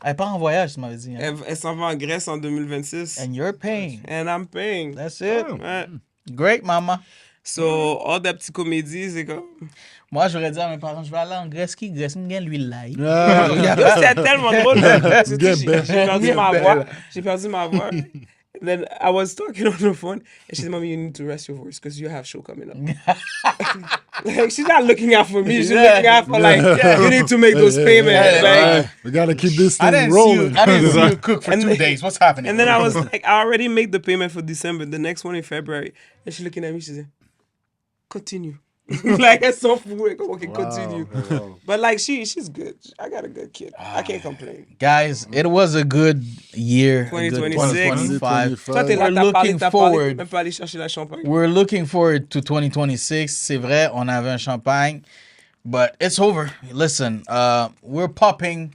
Elle part en voyage, tu m'avais dit. Hein? Elle s'en va en Grèce en 2026. And you're paying. And I'm paying. That's it. Ouais. Great, mama. So, all des petites comédies, c'est comme... Moi, j'aurais dit à mes parents, je vais aller en Grèce. Qui Grèce? Me gagne l'huile là. Ah, C'est tellement drôle. Parce que, tu sais, Bien j'ai perdu belle. ma Bien voix. belle. J'ai perdu ma voix. And then I was talking on the phone, and she said, "Mommy, you need to rest your voice because you have show coming up." Like she's not looking out for me; she's looking out for like you need to make those payments. Like, we gotta keep this I thing didn't see you. rolling. I didn't see you cook for And 2 then- days. What's happening? and then I was like, I already made the payment for December. The next one in February, and she's looking at me. She said, "Continue." Like it's so full. Okay, continue. Wow. But like she's good. I got a good kid. I can't complain. Guys, it was a good year. a good 2026. 2025. Toi, t'es là, We're t'as parlé, looking t'as parlé, forward. même pas aller chercher la champagne. We're looking forward to 2026. C'est vrai, on avait un champagne, but it's over. Listen, we're popping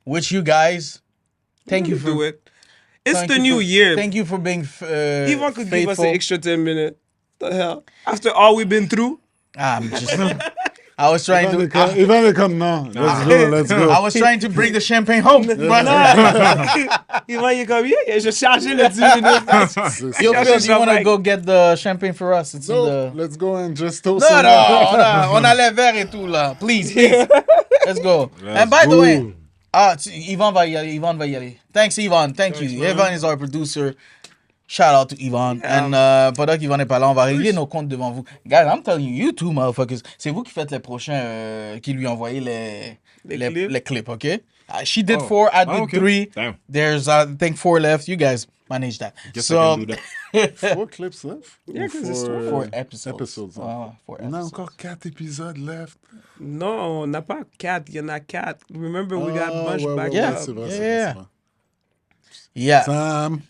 with you guys. Thank you do for it. It's thank the you new for- year. Thank you for being Yvonne could give us faithful. an extra 10 minutes. The hell? After all we've been through? I'm just. I was trying to. Ivan est comme non. Let's go. I was trying to bring the champagne home, but Yvonne, il est comme, yeah, je chargeais le 10 minutes. yo, Phil, do you want to champagne. go get the champagne for us? It's in So, the. let's go and just toast No, some- no, on a les verres et tout là. Please, please. Let's go. And by the way, Yvonne va y aller. Yvonne va y aller. Thanks, Yvonne. Thank you. Yvonne is our producer. Shout out to Yvonne. And pendant qu'Yvonne n'est pas là, on va régler nos comptes devant vous. Guys, I'm telling you, you two motherfuckers, c'est vous qui faites les prochains qui lui envoyez les clips, okay? She did 4, I did 3. Damn. There's, I think, 4 left. You guys manage that. Guess So, I can do that. 4 clips left? Yeah, 'cause it's Four, 4 episodes. episodes, hein. Ouais, 4 On a episodes. encore 4 épisodes left. Non, on n'a pas 4, il y en a 4. Remember, we got Ah, bunch ouais, back ouais, Yeah. up. c'est vrai, Yeah. c'est vrai. Yeah. Sam.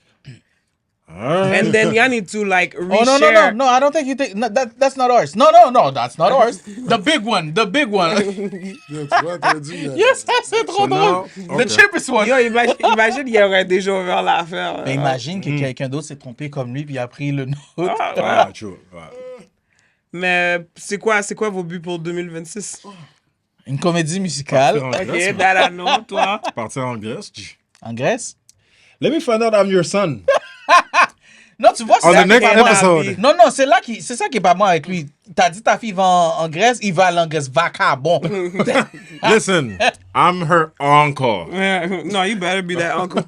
And then you need to like reshare. Oh, no, I don't think you think, no, that's not ours. No, that's not ours. The big one. Yo, tu vois, t'as dit. Yes, c'est trop drôle. The cheapest one. Yo, imagine il aurait déjà ouvert l'affaire. Mais imagine que quelqu'un d'autre s'est trompé comme lui puis a pris le nôtre. Ah, true. Ouais. Mais c'est quoi vos buts pour 2026? Une comédie musicale Partir en Grèce, Ok, that I know, toi. Partir en Grèce. en Grèce. Let me find out I'm your son. Non, tu vois, c'est On ça the qui est next pas moi. episode. Non, c'est ça qui est pas moi avec lui. T'as dit ta fille va en Grèce, il va aller en Grèce. Vacabon. Listen, I'm her uncle. No, you better be that uncle.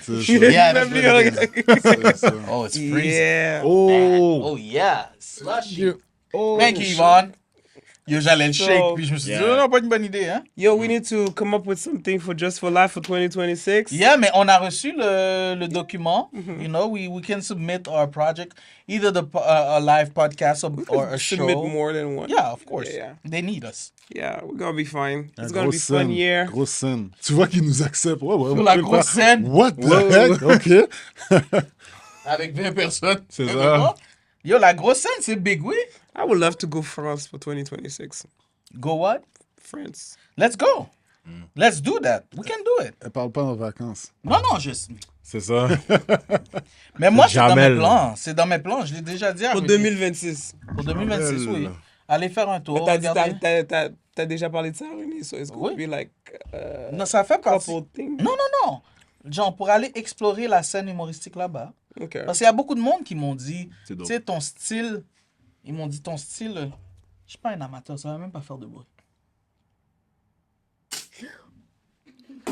C'est ça. Yeah, Même that's lui, what it is. C'est ça. Oh, it's freezing. Yeah. Oh. Oh, yeah. Slushy. Oh. Thank you, Yvonne. Yo, j'allais le shake, So- puis je me suis dit, Yeah. oh, non, pas une bonne idée, hein. Yo, we need to come up with something for Just for Life for 2026. Yeah, mais on a reçu le document. You know, we can submit our project, either a live podcast or a show. Submit more than one. Yeah, of course. Yeah. They need us. Yeah, we're gonna be fine. It's Un gonna be grosse fun scène, year. Grosse scène. Tu vois qu'ils nous acceptent. Ouais, Pour la on peut le grosse faire. scène. What the heck? OK. Avec 20 personnes. C'est ça. Yo, la grosse scène, c'est big, oui. I would love to go France for 2026. Go what? France. Let's go. Let's do that. We can do it. Elle parle pas en vacances. Non, non, juste. C'est ça. Mais moi, c'est dans mes Jamel. plans. C'est dans mes plans. Je l'ai déjà dit. à Pour Rudy. 2026. Pour 2026, oui. Allez faire un tour. T'as dit, regardez. t'as déjà parlé de ça, René? So it's going to be like Non, ça fait partie. couple thing. Non, non, non. Genre, pour aller explorer la scène humoristique là-bas. OK. Parce qu'il y a beaucoup de monde qui m'ont dit, C'est tu dope. sais, ton style. Ils m'ont dit, ton style. Je suis pas un amateur, ça va même pas faire de bruit.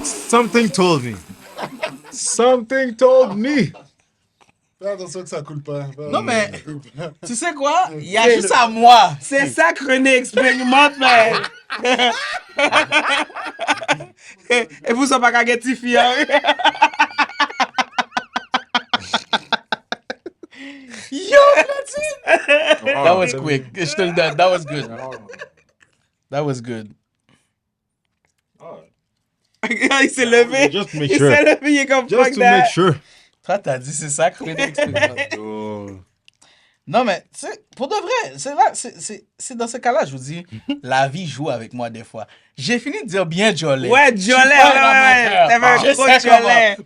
Something told me. Something told me. Fais attention que ça coule pas. Non, mais. Tu sais quoi? Il y a juste à moi. C'est ça que René expérimente, man! Et vous, ça pas qu'à gâtifier, hein? Yo, That was quick. Je te le donne. That was good. That was good. Il s'est levé. Just to make Il sure. s'est levé, il est comme Just fuck to make that. sure. Toi, t'as dit c'est ça que René expérimente. Oh. Non, mais, tu sais, pour de vrai, c'est là, c'est dans ce cas-là, je vous dis, la vie joue avec moi des fois. J'ai fini de dire bien Jolet. Ouais, Je suis Jolet, pas un ouais. amateur. T'avais un Je gros sais Jolet.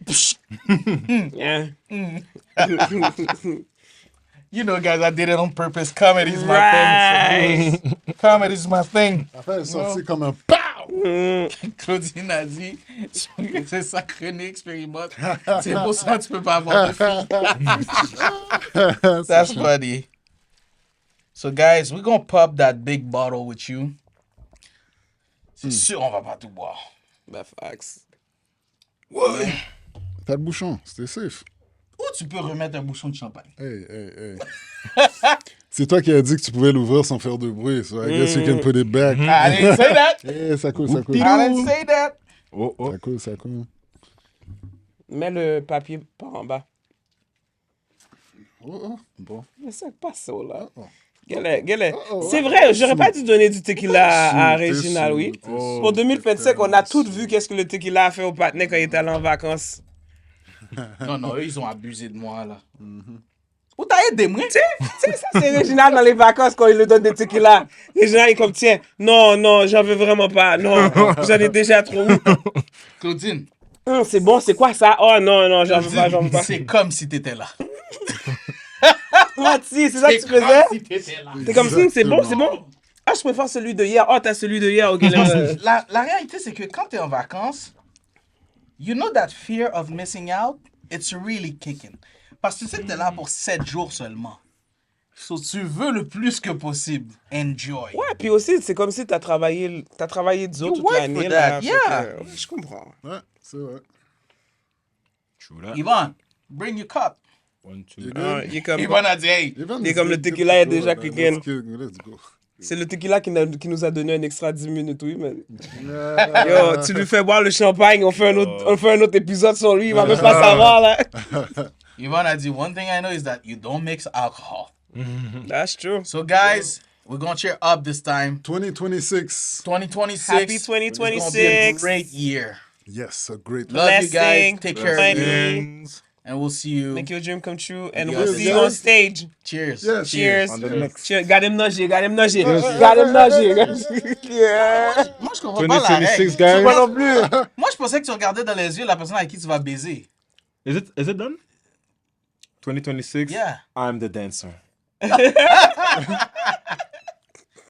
Yeah. You know, guys, I did it on purpose. Comedy is my Right. thing. Comedy is my thing. L'affaire est sortie comme un pow! Claudine a dit, c'est ça que René expérimente. C'est pour ça que tu peux pas avoir de fille. That's funny. So, guys, we're gonna pop that big bottle with you. C'est sûr, on va pas tout boire. Bah, fax. T'as le bouchon, c'était safe. Ou tu peux remettre un bouchon de champagne. Hey, hey, hey. C'est toi qui as dit que tu pouvais l'ouvrir sans faire de bruit. So I guess you can put it back. I didn't say that. Hey, ça coule, ça coule. I didn't say that. Oh, oh. Ça coule, ça coule. Mets le papier par en bas. Oh, oh, bon. Mais ça passe ça, là. Oh. Gale. oh, C'est vrai, j'aurais pas dû donner du tequila à T'es Réginal, sous, oui. t'es sous. Pour 2025, on a tous vu qu'est-ce que le tequila a fait au patinet quand il était allé en vacances. Non, non, eux, ils ont abusé de moi, là. Où t'as aidé, moi? Tu sais, ça, c'est Réginal dans les vacances quand il lui donne des tequila. Réginal, il est comme, tiens, non, j'en veux vraiment pas. Non, j'en ai déjà trop. Claudine, C'est bon, c'est quoi ça? Oh non, j'en veux pas. c'est comme si t'étais là. C'est ça que tu faisais? si t'étais là. T'es comme, c'est bon. Ah, je préfère celui de hier. Oh, t'as celui de hier, ok. La réalité, c'est que quand t'es en vacances, you know that fear of missing out, it's really kicking. Parce que tu sais que t'es là pour 7 jours seulement. So, tu veux le plus que possible. Enjoy. Ouais, puis aussi, c'est comme si t'as travaillé dur You toute work l'année. for là, that, fait yeah. que, ouais, je comprends. Ouais, c'est vrai. True that. Yvonne, bring your cup. 1, 2. You Ah, good? il est comme... Yvonne a dit, hey. Evan Il est is comme le good tequila to est go, déjà man. kicking. Let's go. C'est le tequila qui nous a donné un extra 10 minutes, oui, mais... Yo, tu lui fais boire le champagne, on fait un autre épisode sur lui, il va même pas savoir, là. Yvonne a dit, one thing I know is that you don't mix alcohol. That's true. So, guys, we're going to cheer up this time. 2026. 2026. Happy It's going to be a 2026. great year. Yes, a great Love you guys. Blessing, Take care of money. you. And we'll see you. Make your dream come true, and Yes. we'll see you on stage. Cheers. Yes. Cheers. On the next. Cheers. Got him nausea. Yeah. Moi, je comprends pas la 2026, règle. guys. Moi non plus. Moi, je pensais que tu regardais dans les yeux la personne avec qui tu vas baiser. Is it done? 2026? Yeah. I'm the dancer.